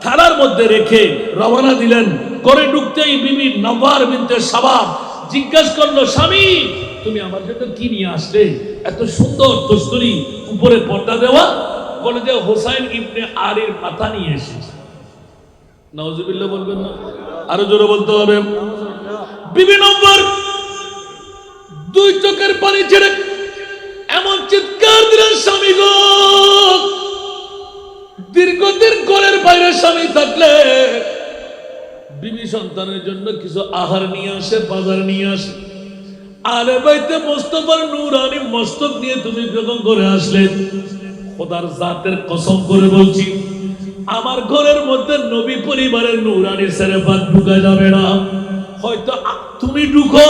থালার মধ্যে রেখে রওনা দিলেন করে ঢুকতেই বিবি নওয়ার বিনতে সাবাব জিজ্ঞাসা করলো স্বামী তুমি আমার জন্য কি নিয়ে আসলে এত সুন্দর দস্তরি উপরে পর্দা দেওয়া বলে যে হোসাইন ইবনে আলীর মাথা নিয়ে এসেছে নাউজুবিল্লাহ বলবেন না আরো জোরে বলতে হবে বিবি নওয়ার দুই চোখের পানি ছেড়ে এমন চিৎকার দিলেন স্বামী গো দীর্ঘদিন ঘরের বাইরে স্বামী থাকলে বিবি সন্তানের জন্য কিছু আহার নিয়ে আসে বাজার নিয়ে আসে আলে বাইতে মোস্তফার নূরানি মস্তক নিয়ে তুমি যখন করে আসলে খোদার জাতের কসম করে বলছি আমার ঘরের মধ্যে নবী পরিবারের নূরানি সেরেফাত ঢুকা যাবে না হয়তো তুমি ঢুকো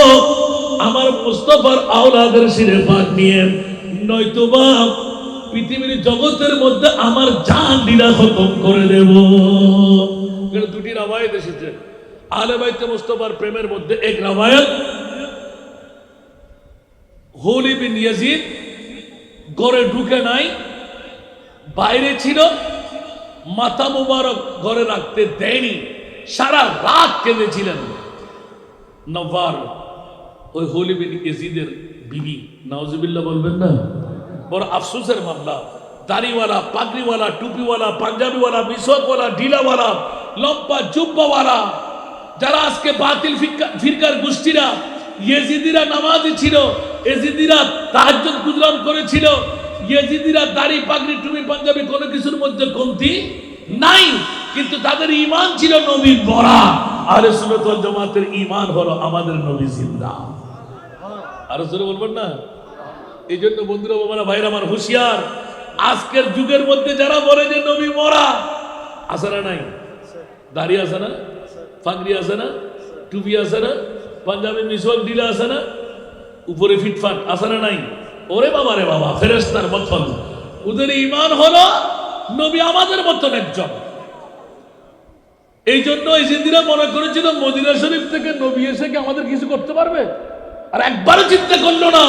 আমার মুস্তাফার আওলাদের সেরেফাত নিয়ে নয়তোবা পৃথিবীর জগতের মধ্যে আমার জান দিলা খতম করে দেব এর দুটি রওয়ায়াত এসেছে আলে বাইতে মুস্তাফার প্রেমের মধ্যে এক রওয়ায়াত খলিল বিন ইয়াজিদ ঘরে ঢুকে নাই বাইরে ছিল মাথা মুবারক ঘরে রাখতে দেয়নি সারা রাত কেঁদেছিলেন নওয়ার ওই খলিল বিন ইয়াজিদের বিবি নাউজুবিল্লাহ বলবেন না বড় আফসোসের মামলা দাড়িওয়ালা পাগড়িওয়ালা টুপিওয়ালা পাঞ্জাবিওয়ালা মিসওয়াকওয়ালা ঢিলাওয়ালা লম্বা জুব্বাওয়ালা যারা আজকে বাতিল ফিরকার গোষ্ঠীরা ইয়েজিদিরা নামাজি ছিল ইয়েজিদিরা তাহাজ্জুদ গুজরান করেছিল ইয়েজিদিরা দাড়ি পাগড়ি টুপি পাঞ্জাবি কোনো কিছুর মধ্যে কমতি নাই কিন্তু তাদের ঈমান ছিল নবী মরা আহলে সুন্নাত ওয়াল জামাতের ঈমান হলো আমাদের নবী জিন্দা আর জোরে বলবেন না এই জন্য বন্ধুরা বাবারা ভাইরা আমার হুঁশিয়ার আজকের যুগের মধ্যে যারা বলে যে নবী মরা আছে না নাই দাড়ি আছে না পাগড়ি আছে না টুপি আছে না পাঞ্জাবি মিসওয়াক ঢিলা আছে না উপরে ফিটফাট আছে না নাই ওরে বাবা রে বাবা ফেরেশতার মতন ওদের ঈমান হলো নবী আমাদের মতন একজন এই জন্য এই জিন্দিরা মনে করেছিল মদিনা শরীফ থেকে নবী এসে কি আমাদের কিছু করতে পারবে আর একবারও চিন্তা করলো না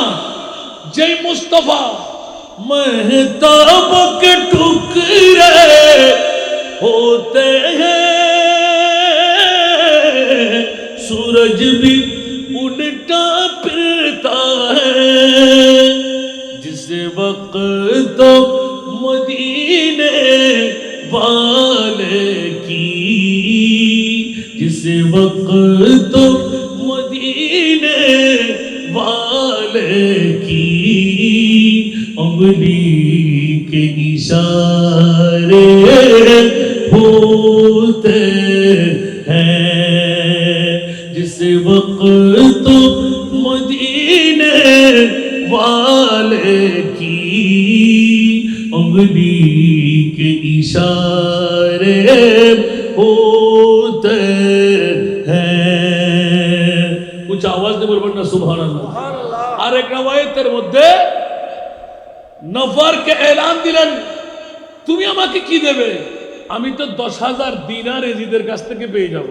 যেই মুস্তাফা महताब के टुकड़े होते हैं सूरज भी उल्टा फिरता है जिस वक्त तो मदीने वाले की जिस वक्त तो मदीने वाले की उंगली के इशारे होते हैं जिस वक्त मदीने वाले की उंगली के इशारे होते हैं कुछ आवाज नहीं बोल पड़ना सुभान अल्लाह और एक रवायतेर मध्य নফরকে এলান দিলেন তুমি আমাকে কি দেবে আমি তো 10,000 দিনার এজিদের কাছ থেকে পেয়ে যাব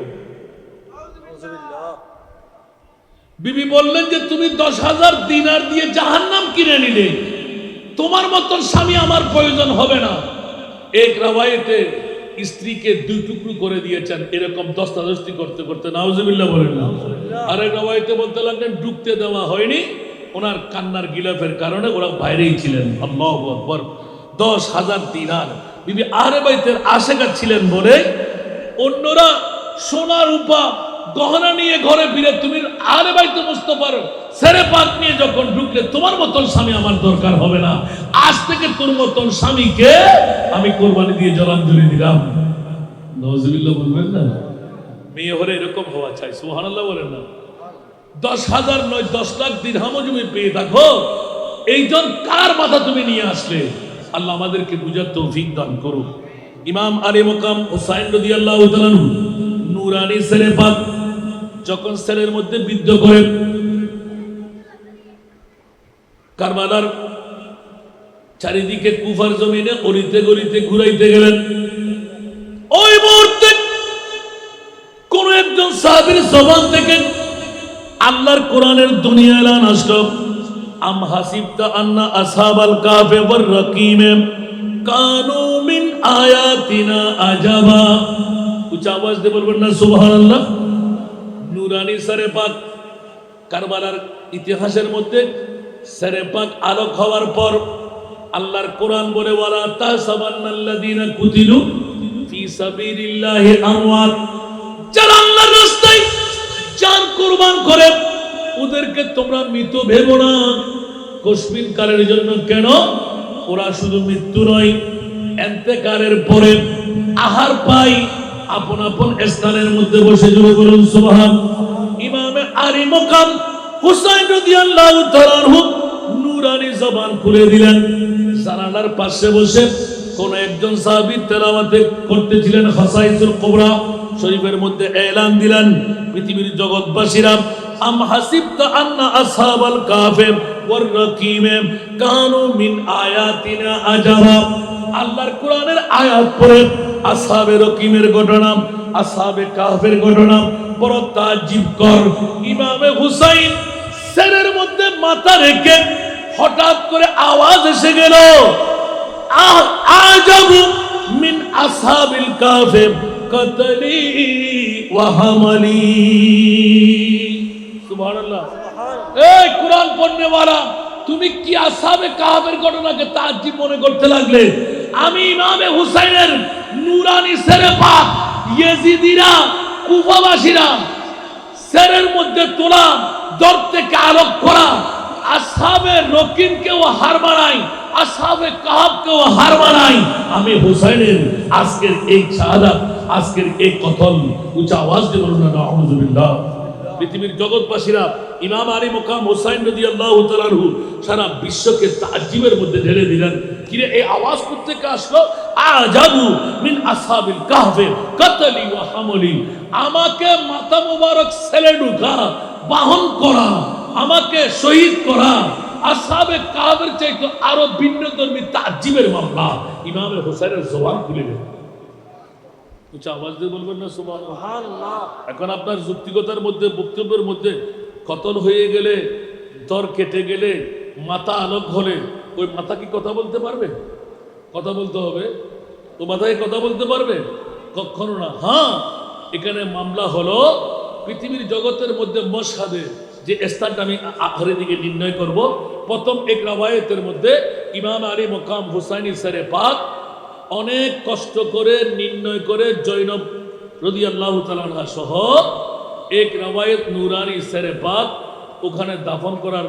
বিবি বললেন যে তুমি 10,000 দিনার দিয়ে জাহান্নাম কিনে নিলে তোমার মতন স্বামী আমার প্রয়োজন হবে না এক রওয়ায়েতে স্ত্রীকে দুই টুকরো করে দিয়েছেন এরকম দস্তাদস্তি করতে করতে নাউজুবিল্লাহ বলেন না আর এক রওয়ায়েতে বলতে লাগলেন ঢুকতে দেওয়া হয়নি ওনার কান্নার গিলাফের কারণে ওরা বাইরেই ছিলেন আল্লাহু আকবার 10,000 দিনার বিবি আহলে বাইতের আশেকা ছিলেন বলে অন্যরা সোনা রূপা গহনা নিয়ে ঘরে ফিরে তুমি আহলে বাইতে মুস্তাফার সেরে পাক নিয়ে যখন ঢুকলে তোমার মতন স্বামী আমার দরকার হবে না আজ থেকে তোর মতন স্বামীকে আমি কোরবানি দিয়ে জলাঞ্জলি দিলাম নাউজুবিল্লাহ বলবেন না মেয়ে হলে এরকম হওয়া চাই সুবহানাল্লাহ বলেন না 10,000 নয় 10 লাখ দিরহামও তুমি পেয়ে থাকো এইজন কার মাথা তুমি নিয়ে আসলে আল্লাহ আমাদেরকে বুঝার তৌফিক দান করুন ইমাম আলী মুকাম হুসাইন রাদিয়াল্লাহু তাআলা নূরানি সেরে পাক যখন সেরের মধ্যে বিদ্ধ করে কারবালার চারিদিকে কুফার জমিনে অলিতে গলিতে ঘুরাইতে গেলেন। ওই মুহূর্তে কোন একজন সাহাবীর জবান থেকে আল্লাহর কোরআনের দুনিয়া এলান আসলো, আম হাসিবতা আন্না আসহাবাল কাফে ওয়ার রাকিম কানু মিন আয়াতিনা আজাবা। উচ্চ আওয়াজ দিয়ে বলবেন না সুবহানাল্লাহ। নূরানি সরে পাক কারবালার ইতিহাসের মধ্যে সরে পাক আলোক হওয়ার পর আল্লাহর কোরআন বলে, ওয়ালা তাহসাবান্নাল্লাযীনা কুতিলু ফি সাবিলিল্লাহি আমওয়াত, যারা আল্লাহর রাস্তায় জান কুরবান করে ওদেরকে তোমরা মৃত ভেবো না। কসমিন কালের জন্য কেন? ওরা শুধু মৃত্যু নয়, ইন্তেকালের পরে আহার পাই আপন আপন স্থানের মধ্যে বসে জুড়ে বলুন সুবহান। ইমামে আলী মকাম হুসাইন রাদিয়াল্লাহু তাআলা আনহু নূরানি জবান খুলে দিলেন। জানালার পাশে বসে কোন একজন সাহাবী তেলাওয়াত করতেছিলেন খাসাইসুল কুবরা শরীফের মধ্যে এলান দিলেন, পৃথিবীর জগৎবাসীরা, আম হাসিবতা আন্না আসহাবাল কাফে ওয়ার রাকিম কানু মিন আয়াতিনা আজাবা। আল্লাহর কোরআনের আয়াত পড়ে আসহাবে রকিমের ঘটনা, আসহাবে কাফের ঘটনা বড় তাজ্জুবকর। ইমামে হুসাইন সেরের মধ্যে মাথা রেখে হঠাৎ করে আওয়াজ এসে গেল, আজাবু মিন আসহাবিল কাফে কতলি ওয়া হামালি। সুবহানাল্লাহ। এই কুরআন পড়নে ওয়ালা, তুমি কি আসহাবে কাফের ঘটনাকে তাজ্জুব মনে করতে লাগলে? আমি ইমামে হুসাইনের নূরানি সেরে পাক ইয়েজিদিরা কুফাবাসীরা সেরের মধ্যে তোলা দর থেকে আলোক করা আসহাবে রকিমকেও হার মানাই, আসহাবে কাহাবকেও হার মানাই। আমি হুসাইনের আজকের এই শাহাদাত, আজকের এই কথন উচ্চ আওয়াজ দিয়ে বলুন না আউযুবিল্লাহ। পৃথিবীর জগৎবাসীরা ইমাম আলী মুকাম হুসাইন রাদিয়াল্লাহু তাআলা আনহু সারা বিশ্বকে তাজ্জুবের মধ্যে ঢেলে দিলেন। কিরে এই আওয়াজ কোত্থেকে আসলো? আজাবু মিন আসহাবিল কাহফে কতলি ওয়া হামলি। আমাকে মাথা মোবারক ছেলে ঢুকা, বাহন করা, আমাকে শহীদ করা আসহাবে কাহফের চাইতে আরো ভিন্নধর্মী তাজ্জুবের মামলা ইমামে হুসাইনের জবান খুলে গেল। উচ্চ আওয়াজ দিয়ে বলবেন না সুবহানাল্লাহ। এখন আপনার যুক্তিগতার মধ্যে বক্তব্যের মধ্যে কতল হয়ে গেলে, দর কেটে গেলে, মাথা আলোক হলে ওই মাথা কি কথা বলতে পারবে? কথা বলতে হবে। ও মাথায় কথা বলতে পারবে? কখনো না। হ্যাঁ, এখানে মামলা হলো পৃথিবীর জগতের মধ্যে মশহাদে যে স্থানটা আমি আখেরের দিকে নির্ণয় করব। প্রথম এক রাওয়ায়াতের মধ্যে ইমাম আলী মুকাম হুসাইনি সরে পাক অনেক কষ্ট করে নির্ণয় করে জৈনব রাদিয়াল্লাহু তাআলা আনহা সহ এক রাওয়ায়াত নূরানি সরে পাক ওখানে দাফন করার,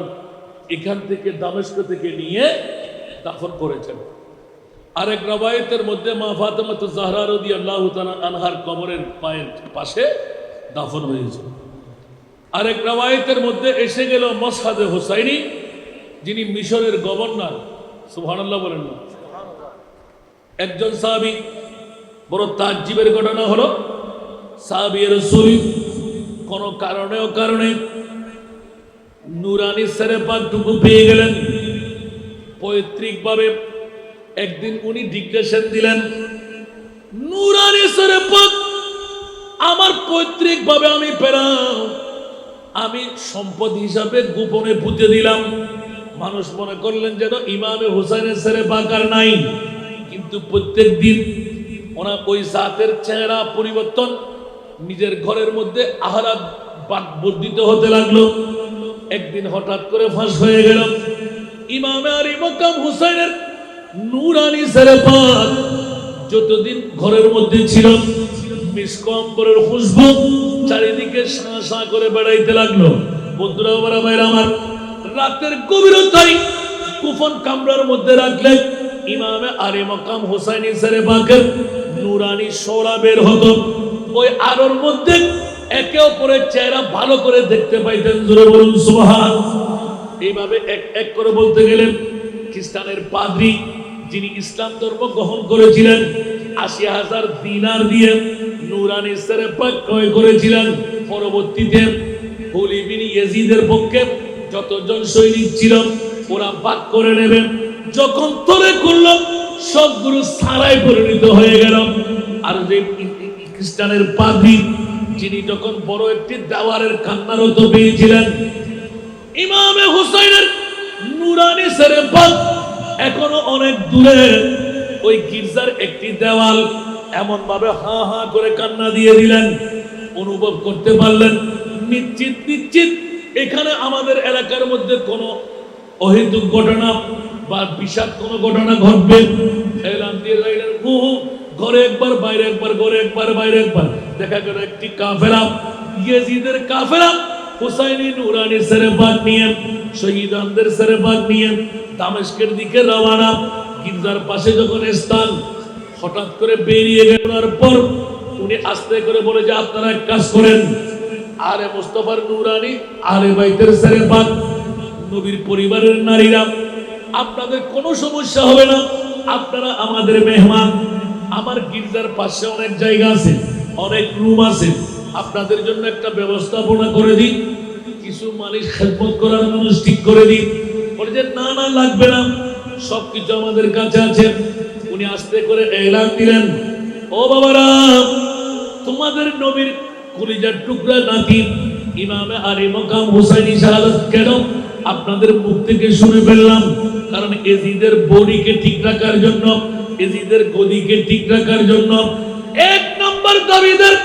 এখান থেকে দামেস্ক থেকে নিয়ে দাফন করেছেন। আরেক রাওয়ায়াতের মধ্যে মা ফাতেমাতুজ জাহরা রাদিয়াল্লাহু তাআলা আনহার কবরের পায়ের পাশে দাফন হয়েছে। আরেক রাওয়ায়াতের মধ্যে এসে গেল মসহাদে হুসাইনি, যিনি মিশরের গভর্নর। সুবহানাল্লাহ বলেন না। একজন সাহাবী, বড় তাজ্জুবের ঘটনা হলো সাহাবী রাসূল কোন কারণে নূরানি সরে পাকটুকু পেয়ে গেলেন। পৈতৃকভাবে একদিন উনি ডিক্লেরেশন দিলেন, নূরানি সরে পাক আমার পৈতৃকভাবে আমি পেলাম, আমি সম্পদ হিসাবে গোপনে পুঁতে দিলাম। মানুষ মনে করলেন যেন ইমামে হুসাইনের সরে পাক আর নাই, কিন্তু প্রত্যেক দিন ওনার ওই জাতের চেহারা পরিবর্তন, নিজের ঘরের মধ্যে আহলাদ বর্ধিত হতে লাগলো। একদিন হঠাৎ করে ফাঁস হয়ে গেল ইমামে আলী মুকাম হুসাইনের নূরানি সরে পাক যতদিন ঘরের মধ্যে ছিল মিস্ক আম্বরের খুশবু চারিদিকে শাঁ শাঁ করে বেড়াইতে লাগলো। বন্ধুরা ভাইরা আমার, রাতের গভীরতায় কুফন কামরার মধ্যে রাখলে ইমামে আলী মুকাম হুসাইনি সরে পাকের নূরানি শোলা বের হতো। ওই আলোর মধ্যে একে অপরের চেহারা ভালো করে দেখতে পাইতেন। জোরে বলুন সুবহান। এইভাবে এক এক করে বলতে গেলেন খ্রিস্টানের পাদ্রী, যিনি ইসলাম ধর্ম গ্রহণ করেছিলেন, ৮০,০০০ দিনার দিয়ে নূরানি সরে পাক ক্রয় করেছিলেন। পরবর্তীতে হুলি বিন ইয়াজিদের পক্ষে যতজন সৈনিক ছিল ওরা ভাগ করে নেবেন। যখন তরে করলো সবগুলো সারাই পরিণত হয়ে গেল। আর যে খ্রিস্টানের পাদ্রী যিনি যখন বড় একটি দেওয়ারের কান্নারত পেয়েছিলেন, ইমামে হুসাইনের নুরানি সেরেপাত এখনো অনেক দূরে ওই গির্জার একটি দেওয়াল এমন ভাবে হা হা করে কান্না দিয়ে দিলেন, অনুভব করতে পারলেন নিশ্চিত নিশ্চিত এখানে আমাদের এলাকার মধ্যে কোনো অহেতুক ঘটনা বা বিষাদ কোনো ঘটনা ঘটবে। এলান দিয়ে যাইলেন, ঘরে একবার বাইরে একবার, ঘরে একবার বাইরে একবার। দেখা গেল একটি কাফেলা, ইয়েজিদের কাফেলা হুসাইনি নুরানি সেরেপাত নিয়ে, শহীদানদের সেরেপাত নিয়ে দামেস্কের দিকে রওনা। গির্জার পাশে যখন স্থান, হঠাৎ করে বেরিয়ে গেলার পর উনি আস্তে করে বলে যে আপনারা এক কাজ করেন, আরে মুস্তাফার নুরানি আলে বাইতের সেরেপাত নবীর পরিবারের নারীরা, আপনাদের কোনো সমস্যা হবে না, আপনারা আমাদের মেহমান। আমার গির্জার পাশে অনেক জায়গা আছে, অনেক রুম আছে, আপনাদের জন্য একটা ব্যবস্থাপনা করে দিই, কিছু মানুষ খেদমত করার মানুষ ঠিক করে দিই। বলে যে না না লাগবে না, সবকিছু আমাদের কাছে আছে। উনি আস্তে করে এলান দিলেন, ও বাবারা, তোমাদের নবীর কলিজার টুকরা নাতি ইমামে আলী মকাম হুসাইনি শাহাদাত কেন আপনাদের মুখ থেকে শুনে ফেললাম? কারণ এজিদের বডিকে ঠিক রাখার জন্য, এজিদের গদিকে ঠিক রাখার জন্য এক নম্বর দাবিদার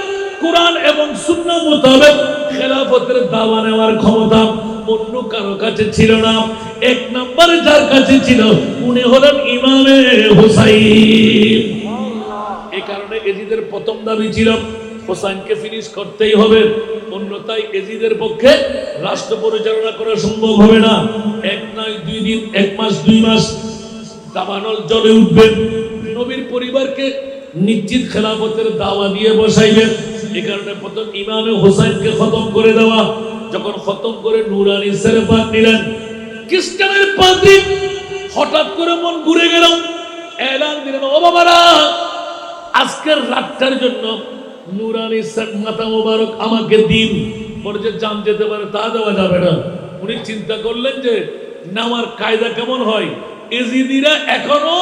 কোরআন এবং সুন্নাহ মোতাবেক খেলাফতের দাওয়া নেওয়ার ক্ষমতা অন্য কারো কাছে ছিল না। এক নম্বর যার কাছে ছিল উনি হলেন ইমামে হুসাইন। এই কারণে এজিদের প্রথম দাবি ছিল হোসাইনকে ফিনিশ করতেই হবে, অন্যথায় এজিদের পক্ষে রাষ্ট্র পরিচালনা করা সম্ভব হবে না। এক নয় দুই দিন, এক মাস দুই মাস দাবানল জ্বলে উঠবে। নবীর পরিবারকে নিশ্চিত খেলাফতের দাওয়া দিয়ে বসাইবেন। এই কারণে প্রথম ইমামে হোসাইনকে খতম করে দেওয়া। যখন খতম করে নুরানি সেরেপাত নিলেন, খ্রিস্টানের পাদ্রী হঠাৎ করে মন ঘুরে গেল, এলান দিলেন, ও বাবারা, আজকের রাতটার জন্য নুরানি মাথা মোবারক আমাকে দিন। বলে যে জান যেতে পারে তা দেওয়া যাবে না। উনি চিন্তা করলেন যে নেওয়ার কায়দা কেমন হয়। এজিদিরা এখনো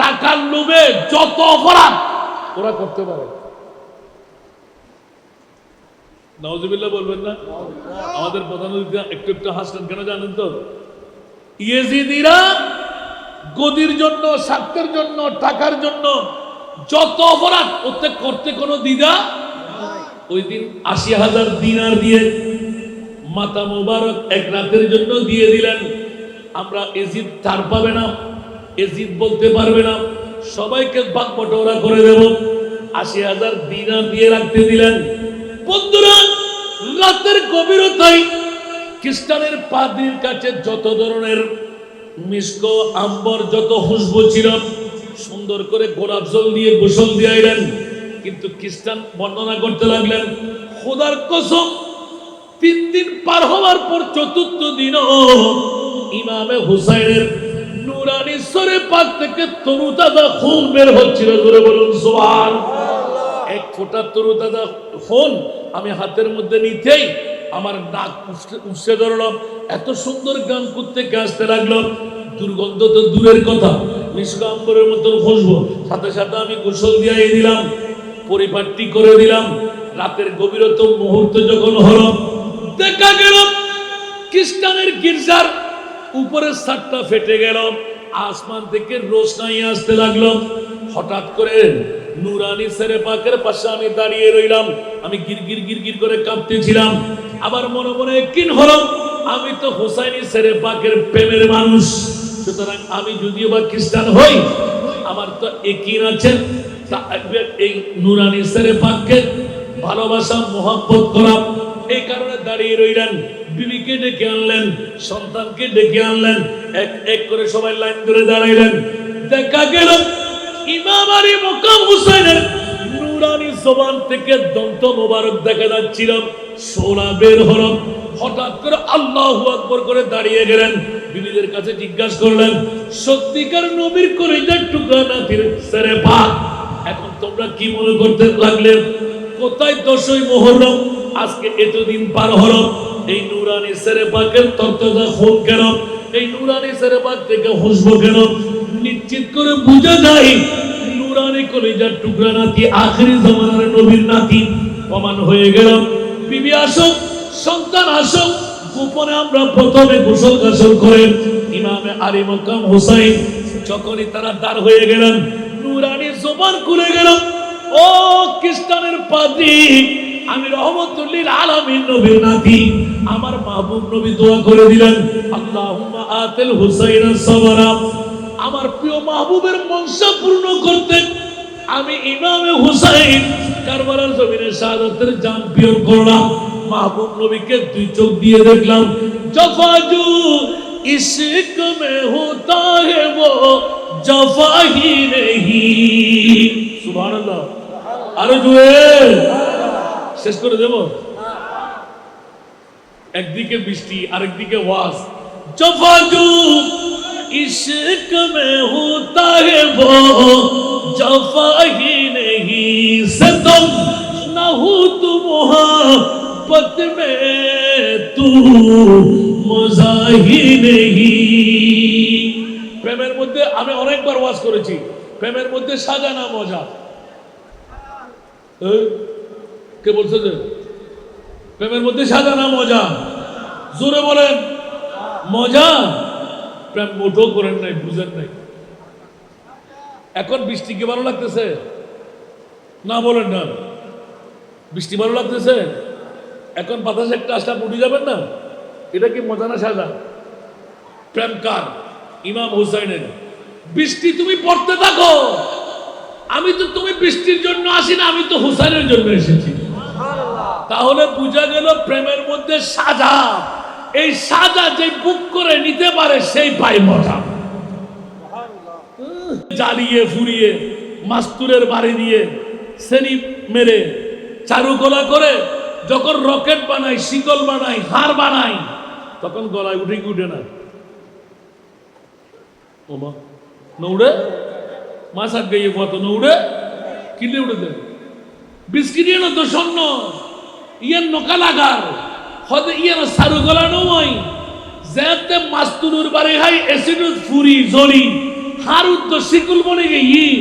টাকার লোভে যত অপরাধ ওরা করতে পারে। নাউজুবিল্লাহ বলবেন না? আমাদের প্রধান অতিথি একটু একটু হাসলেন কেন জানেন তো? ইয়েজিদিরা গদির জন্য, স্বার্থের জন্য, টাকার জন্য যত অপরাধ করতে করতে কোনো দ্বিধা। ওই দিন ৮০,০০০ দিনার দিয়ে মাথা মোবারক এক রাতের জন্য দিয়ে দিলেন। আমরা এজিদ তার পাবে না, এজিদ বলতে পারবে না, সবাইকে ভাগ বটোয়ারা করে দেব। ৮০,০০০ দিনার দিয়ে রাখতে দিলেন। বন্ধুরা, রাতের গভীরতায় খ্রিস্টানের পাদ্রীর কাছে যত ধরনের মিস্ক, আম্বর, যত খুশবু ছিল সুন্দর করে গোলাপ জল দিয়ে গোসল দিয়াইলেন। কিন্তু খ্রিস্টান বর্ণনা করতে লাগলেন, খোদার কসম, ৩ দিন পার হওয়ার পর চতুর্থ দিনও ইমামে হুসাইনের নুরানি সেরেপাত থেকে তরুতাজা খুন বের হচ্ছিল। জোরে বলুন সুবহানাল্লাহ। এক ফোঁটা তরুতাজা খুন আমি হাতের মধ্যে নিতেই আমার নাক উঠছে ধরলাম। এত সুন্দর গান করতে আসতে লাগলো। দুর্গন্ধ তো দূরের কথা, মিসকাম্বরের মতন খুশবু। সাথে সাথে আমি গোসল দিয়ে দিলাম, পরিপাটি করে দিলাম। রাতের গভীরতম মুহূর্ত যখন হলো, দেখা গেল খ্রিস্টানের গির্জার উপরের ছাদটা ফেটে গেল, আসমান থেকে রোশনাই আসতে লাগলো। হঠাৎ করে নুরানি সেরেপাকের পাশে আমি দাঁড়িয়ে রইলাম। আমি গিরগির গিরগির করে কাঁপতেছিলাম। আবার মনে মনে কিন হলো, আমি তো হুসাইনি সেরেপাকের প্রেমের মানুষ, সুতরাং আমি যদিও বা খ্রিস্টান হই, আমার তো একিন আছে এই নুরানি সেরেপাককে ভালোবাসা, মোহাব্বত করা। এই কারণে দাঁড়িয়ে রইলেন। বিবিকে ডেকে আনলেন, সন্তানকে ডেকে আনলেন, এক এক করে সবাই লাইন ধরে দাঁড়াইলেন। দেখা গেল ইমাম আলী মকাম হুসাইনের নুরানি জবান থেকে দন্ত মোবারক দেখা যাচ্ছিল, সোনা বের হলো। হঠাৎ করে আল্লাহু আকবার করে দাঁড়িয়ে গেলেন। বিবিদের কাছে জিজ্ঞাসা করলেন, সত্যিকার নবীর কলিজার টুকরা নাতির সেরেপাক, এখন তোমরা কি মনে করতে লাগলেন? কোথায় 10ই মুহররম, আজকে এতদিন পার হলো, এই নুরানি সেরেপাকের তরতাজা খুন কেন? এই নুরানি সেরেবাগ থেকে হুসবো কেন? নিশ্চিত করে বুঝা যায় নুরানি কলিজার টুকরা নাতি, আখেরি জামানার নবীর নাতি। প্রমাণ হয়ে গেল। বিবি আসুক, সন্তান আসুক, গোপনে আমরা প্রথমে গোসল গাসল করে ইমামে আলী মকাম হুসাইন যখনই তারা দাঁড় হয়ে গেলেন, নুরানি জবান খুলে গেল। ও খ্রিস্টানের পাদ্রী, আমি রহমতুল্লিল আলামিন নবীর নাতি, আমার মাহবুব নবী দোয়া করে দিলেন, আল্লাহুম্মা আতিল হুসাইনা সাবরা। আমার প্রিয় মাহবুবের মনসা পূর্ণ করতে আমি ইমামে হুসাইন কারবালার জমিনে শাহাদাতের জাম পিয়র করলাম। মাহবুব নবীকে দুই চোখ দিয়ে দেখলাম। জফাজু ইশক মে হোতা হে वो জফা ही नहीं। সুবহানাল্লাহ। আরে জুয়ে শেষ করে দেব। একদিকে বৃষ্টি, আরেকদিকে ওয়াজ। জফাজু इश्क में होता है वो जफा ही नहीं, सितम न हो तू मोहब्बत में तू मजा ही नहीं। প্রেমের মধ্যে আমি অনেকবার ওয়াজ করেছি, প্রেমের মধ্যে সাজা না মজা। কে বলছে যে প্রেমের মধ্যে সাজা না মজা? জোরে বলেন মজা। প্রেম মোটো করেন নাই, বুঝেন নাই। এখন বৃষ্টি কি ভালো লাগতেছে না? বলেন না, বৃষ্টি ভালো লাগতেছে? এখন বাতাসে একটা আসলে উঠে যাবেন না? এটা কি মজা না সাজা? প্রেম কার? ইমাম হুসাইনের। বৃষ্টি তুমি পড়তে থাকো, আমি তো তুমি বৃষ্টির জন্য আসি না, আমি তো হুসাইনের জন্য এসেছি। তাহলে বুঝা গেল প্রেমের মধ্যে সাজা। এই সাজা যে বুক করে নিতে পারে সেই পায় মজা। জ্বালিয়ে ফুরিয়ে মাস্তুরের বাড়ি দিয়ে শ্রেণী মেরে চারুকলা করে যখন রকেট বানাই, শিকল বানাই, হার বানাই, তখন গলায় উঠে কি উঠে না? ওমা নৌড়ে মাসাক গাইয়ে কত নৌড়ে কিলে উঠে বিস্কিট না তো স্বর্ণ ইয়ার নকা লাগার হতে ইয়ার সারু গলা নয় যেতে মাস্তুরুর বাড়ি হাই এসিডুত ফুরি জরি হারুত তো শিকুল বনে গেই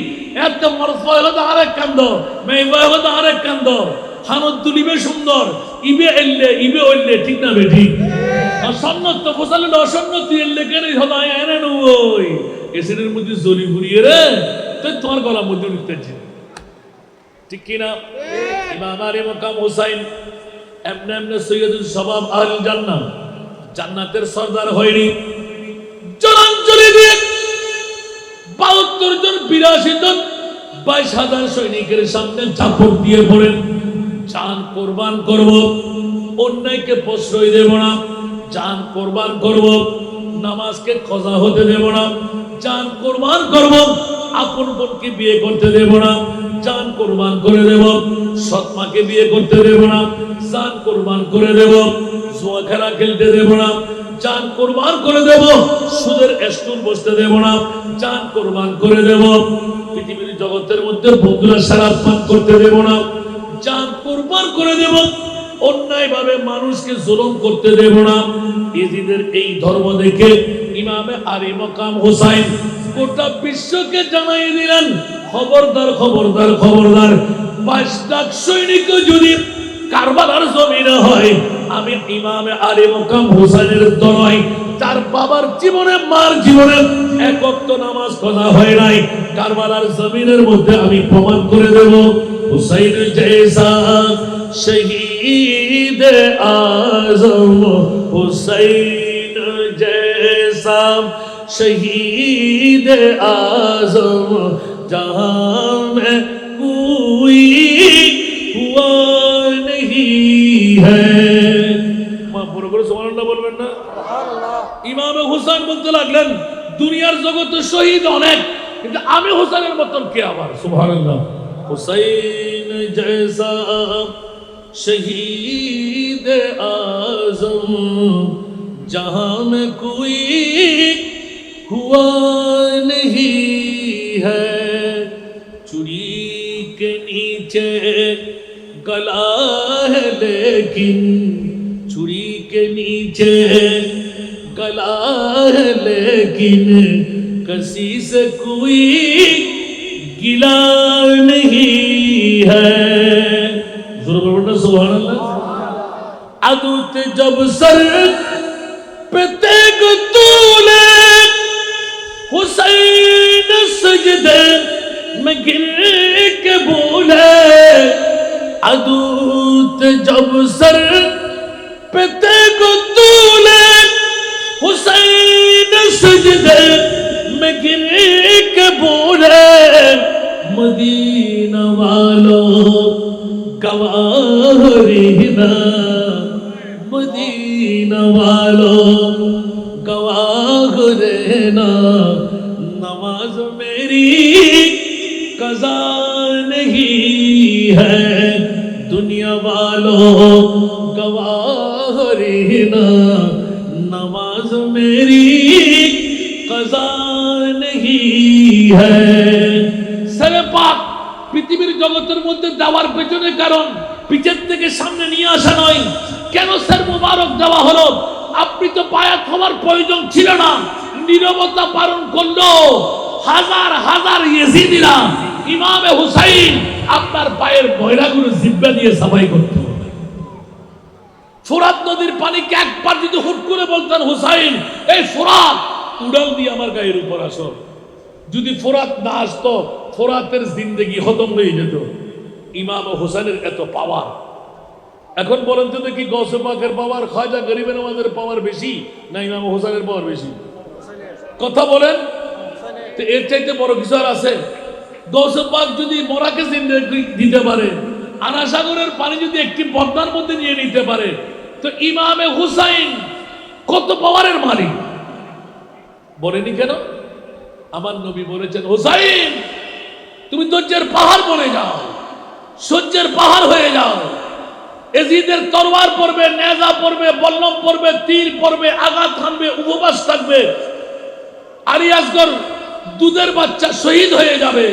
এত মরফয় হতে আরেক কান্দ মেয়ে হতে আরেক কান্দ হানত তুলিবে সুন্দর ইবে এললে ইবে ওইলে ঠিক না বে ঠিক অসন্নত তো ফসলে অসন্নত এললে কেন হলো এনে নই এসিডের মধ্যে জরি ফুরিয়ে রে তো তোমার গলার মধ্যে উঠতেছে ঠিক কিনা? ইমাম আলী মকাম হুসাইন এমনে এমনে সৈয়দুল শাবাব আহলুল জান্নাহ জান্নাতের সরদার হয়নি। জলাঞ্জলি দিয়ে 72 জন 82 জন 22,000 সৈনিকের সামনে ঝাঁপড় দিয়ে পড়েন। জান কোরবান করব, অন্যায়কে প্রশ্রয় দেব না, জান কোরবান করব, নামাজকে কজা হতে দেব না, জান কোরবান করব, আপন বোনকে বিয়ে করতে দেব না, জান কোরবান করে দেব, সৎমাকে বিয়ে করতে দেব না, জান কোরবান করে দেব, জুয়া খেলা খেলতে দেব না, জান কোরবান করে দেব, সুদের স্টুল বসতে দেব না, জান কোরবান করে দেব, পৃথিবীর জগতের মধ্যে বন্ধুরা শরাব পান করতে দেব না, জান কোরবান করে দেব, অন্যায় ভাবে মানুষকে জুলুম করতে দেব না। ইজিদের এই ধর্ম দেখে ইমামে আলী মকাম হুসাইন গোটা বিশ্বকে জানাই দিলেন, খবরদার খবরদার খবরদার, 22 লাখ সৈনিক যদি কারবালার জমিনে হয়, আমি ইমামে আলী মকাম হুসাইনের তরয় তার বাবার জীবনে মার জীবনে এক ওয়াক্ত নামাজ করা হয় নাই, কারবালার জমিনের মধ্যে আমি প্রমাণ করে দেব হুসাইন জৈসা শহীদ আজম, হুসাইন জৈসা शहीद आज़म जहां में कोई हुआ नहीं है। মা বড় করে সুবহানাল্লাহ বলবেন না? ইমামে হুসাইন বলতে লাগলেন দুনিয়ার জগতে শহীদ অনেক, কিন্তু আমি হুসাইনের মতন কে আবার? সুবহানাল্লাহ। হুসাইন জৈসা শহীদ আज़म जहां में कोई हुआ नहीं है, चुरी के नीचे गला है लेकिन चुरी के नीचे गला है लेकिन किसी से कोई गिला नहीं है। सुभान अल्लाह। अदूत जब सर पे तेग तूले हुसैन सजदे में गिर के बोले, अदूत जब सर पे तेग तूले हुसैन सजदे में गिर के बोले, मदीना वालों गवाह रहना, मदीना वालों गवाह रहना, नमाज मेरी कज़ा नहीं है, दुनिया वालों गवाह रहना, नमाज मेरी कज़ा नहीं है। सरे पाक পৃথিবীর জগতের মধ্যে দেওয়ার পেছনে কারণ পিছের থেকে সামনে নিয়ে আসা নয়। কেন স্যার মুবারক দেওয়া হলো? আপনি তো বায়াত হওয়ার প্রয়োজন ছিল না, নীরবতা পালন করলো হাজার হাজার ইয়েজিদিরা। ইমামে হুসাইন আপনার পায়ের ময়লাগুলো জিব্বা দিয়ে সাফাই করত। ফোরাত নদীর পানিকে একবার যদি হুট করে বলতেন হুসাইন এই ফোরাত উড়াল দিয়ে আমার গায়ের উপর আসো, যদি ফোরাত না আসতো ফোরাতের জিন্দেগি খতম হয়ে যেত। ইমাম হোসেনের এত পাওয়ার। এখন বলেন তো দেখি গৌসে পাকের পাওয়ার খাজা গরিবে নওয়াজের পাওয়ার বেশি না ইমাম হোসেনের পাওয়ার বেশি? কথা বলেন তো, এর চাইতে বড় কিছু আর আছে? গৌসে পাক যদি মরাকে জিন্দেগি দিতে পারে, আনাসাগরের পানি যদি একটি বদনার মধ্যে নিয়ে নিতে পারে, তো ইমামে হুসাইন কত পাওয়ারের মালিক বলেনি কেন? আমার নবী বলেছেন হুসাইন তুমি ধৈর্যের পাহাড় বনে যাও, সহ্যের পাহাড় হয়ে যাও। এজিদের তরবার পড়বে, নেজা পড়বে, বল্লম পড়বে, তীর পড়বে, আঘাত হানবে, উপবাস থাকবে। আলী আসগর দুধের বাচ্চা শহীদ হয়ে যাবে,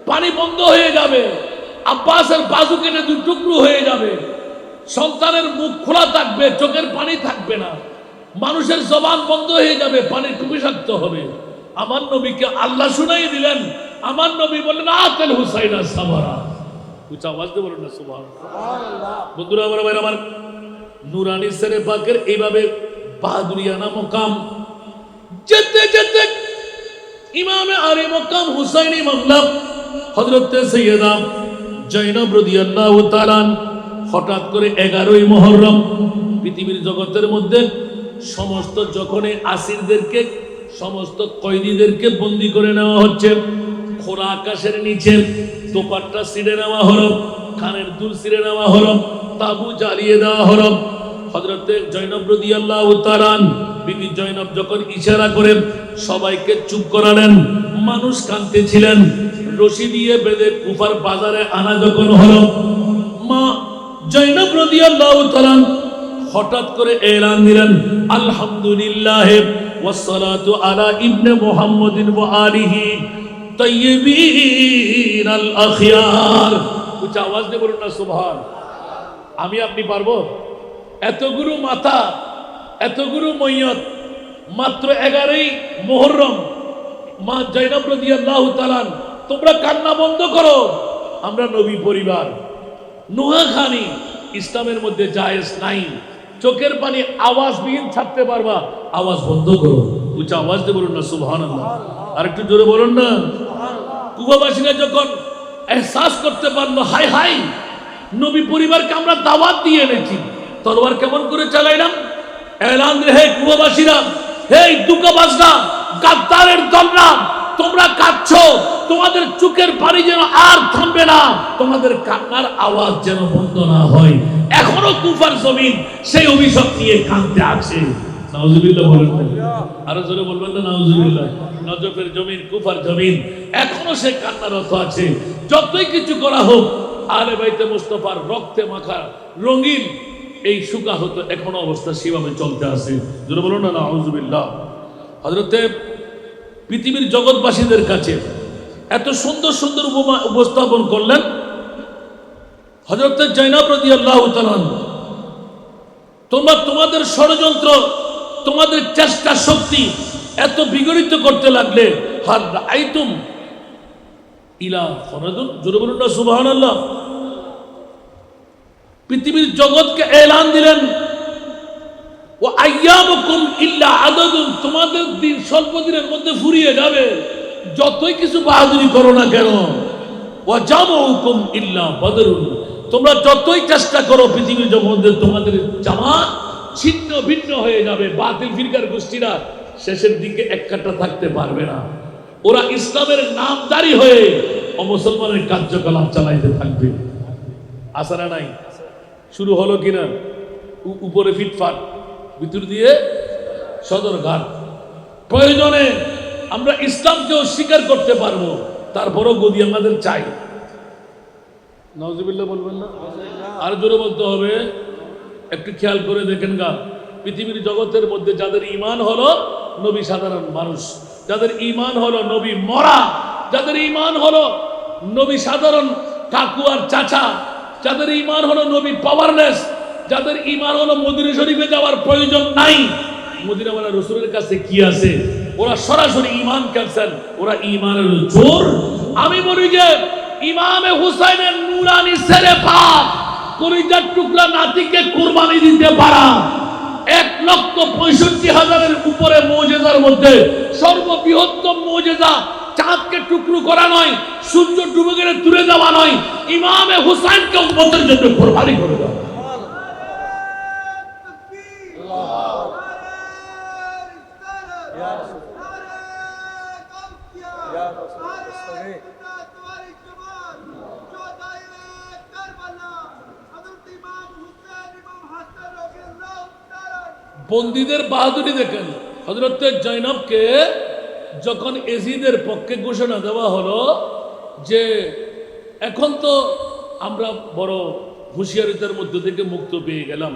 পানি বন্ধ হয়ে যাবে, আব্বাসের বাজু কেটে দুই টুকরো হয়ে যাবে, সন্তানের মুখ খোলা থাকবে, চোখের পানি থাকবে না, মানুষের জবান বন্ধ হয়ে যাবে, পানির বিষাক্ত হবে। আমার নবীকে আল্লাহ শুনাই দিলেন। আমার নবী বললেন আতেল হুসাইনা সাবারা। উচ্চ আওয়াজ দিয়ে বলুন না সুবহানাল্লাহ। বন্ধুরা আমার ভাই আমার, নুরানি সেরে পাকের এইভাবে বাহাদুরিয়ানা মুকাম যেতে যেতে ইমামে আলী মুকাম হুসাইনি মামলা হযরত সৈয়দা জয়নব রাদিয়াল্লাহু তাআলা হঠাৎ করে 11ই মুহররম পৃথিবীর জগতের মধ্যে সমস্ত যখন আসিরদেরকে সমস্ত কয়েদিদেরকে বন্দী করে নেওয়া হচ্ছে, খোলা আকাশের নিচে দোপাট্টা ছিঁড়ে নেওয়া হলো, কানের দুল ছিঁড়ে নেওয়া হলো, তাবু জ্বালিয়ে দেওয়া হলো। হযরতে জয়নব রাদিয়াল্লাহু তাআলা বিবি জয়নব যখন ইশারা করে সবাইকে চুপ করালেন, মানুষ কাঁদতেছিলেন, রশি দিয়ে বেঁধে কুফার বাজারে আনা যখন হলো, মা জয়নব রাদিয়াল্লাহু তাআলা হঠাৎ করে এলান দিলেন আলহামদুলিল্লাহ ওয়াসসালাতু আলা ইবনে মুহাম্মাদিন ওয়া আলিহি তাইয়্যিবিন আল আখিয়ার। উচ্চ আওয়াজ দিয়ে বলুন না সুবহান। আমি আপনি পারবো? এতগুলো মাথা, এতগুলো মইয়ত, মাত্র 11ই মুহররম। মা জয়নব রাদিয়াল্লাহু তাআলা তোমরা কান্না বন্ধ করো, আমরা নবী পরিবার, নোহাখানি ইসলামের মধ্যে জায়েজ নাই। চোখের পানি আওয়াজবিহীন ছাড়তে পারবা, আওয়াজ বন্ধ করো। উচ্চ আওয়াজ দিয়ে বলুন না সুবহানাল্লাহ। আর একটু জোরে বলুন না। কুবাবাসীরা যখন এহসাস করতে পারলো হাই হাই নবী পরিবারকে আমরা দাওয়াত দিয়ে এনেছি, তরবার কেমন করে চালাইলাম, এলান রে হে কুবাবাসীরা, হে দুকাবাজরা, গাদ্দারের দলরা, তোমরা কাঁদছো, তোমাদের চোখের পানি যেন আর থামবে না, তোমাদের কান্নার আওয়াজ যেন বন্ধ না হয়। এখনো কুফার জমিন সেই অভিশাপ নিয়ে কাঁদতে আছে। নাউজুবিল্লাহ বলেন, আরো জোরে বলবেন না নাউজুবিল্লাহ। নজফের জমিন, কুফার জমিন, এখনো সে কান্নারত আছে। যতই কিছু করা হোক, আলে বাইতে মুস্তাফার রক্তে মাখা রঙিন এই শুকা হতো এখনো অবস্থা সেভাবে চলতে আছে। জোরে বলুন না নাউজুবিল্লাহ। হযরতে পৃথিবীর জগৎবাসীদের কাছে এত সুন্দর সুন্দর উপমা উপস্থাপন করলেন হযরত জয়নব রাদিয়াল্লাহু তাআলা। তোমরা তোমাদের ষড়যন্ত্র তোমাদের চেষ্টা শক্তি এত বিগড়িত করতে লাগলে হার আইতুম ইলা ফরাদুন, জোরে বলুন না সুবহানাল্লাহ। পৃথিবীর জগৎকে এলান দিলেন ও আইয়ামুকুম ইল্লা আদাদুন, তোমাদের দিন স্বল্প দিনের মধ্যে ফুরিয়ে যাবে, যতই কিছু বাহাদুরি করো না কেন। ও জামাউকুম ইল্লা বদরুন, তোমরা যতই চেষ্টা করো পৃথিবীর জগতে তোমাদের জামাত ছিন্ন ভিন্ন হয়ে যাবে। বাতিল ফিরকার গোষ্ঠীরা শেষের দিকে এক কাটা থাকতে পারবে না। ওরা ইসলামের নামদারি হয়ে অমুসলমানের কার্যকলাপ চালাইতে থাকবে। আসারা নাই, শুরু হলো কিনা? উপরে ফিটফাট, ভিতর দিয়ে সদরঘাট। প্রয়োজনে আমরা ইসলামকেও স্বীকার করতে পারবো, তারপরও গদি আমাদের চাই। নাউজুবিল্লাহ বলবেন না? আর জোরে বলতে হবে। একটু খেয়াল করে দেখেন গা, পৃথিবীর জগতের মধ্যে যাদের ঈমান হলো নবী সাধারণ মানুষ, যাদের ঈমান হলো নবী মরা, যাদের ঈমান হলো নবী সাধারণ কাকু আর চাচা, যাদের ঈমান হলো নবী পাওয়ারলেস, যাদের ঈমান হলো মদিনা শরীফে যাওয়ার প্রয়োজন নাই, মদিনাওয়ালা রাসূলের কাছে কি আছে, ওরা সরাসরি ঈমান ক্যান্সেল, ওরা ঈমানের জোর। আমি বলি যে ইমামে হুসাইনের নূরানি ছেলে পাক কলিজার টুকরা নাতিকে কুরবানি দিতে পারা 1,65,000-এর উপরে মুজিজার মধ্যে সর্ববৃহত্তম মুজিজা চাঁদকে টুকরো করা নয়, সূর্য ডুবে গেলে তুলে দেওয়া নয়, ইমামে হুসাইনকে উম্মতের জন্য কুরবানি করে দেওয়া। বন্দীদের বাহাদুরি দেখেন। হযরত জৈনবকে যখন এজিদের পক্ষে ঘোষণা দেওয়া হলো যে এখন তো আমরা বড় হুঁশিয়ারিতার মধ্যে থেকে মুক্ত পেয়ে গেলাম,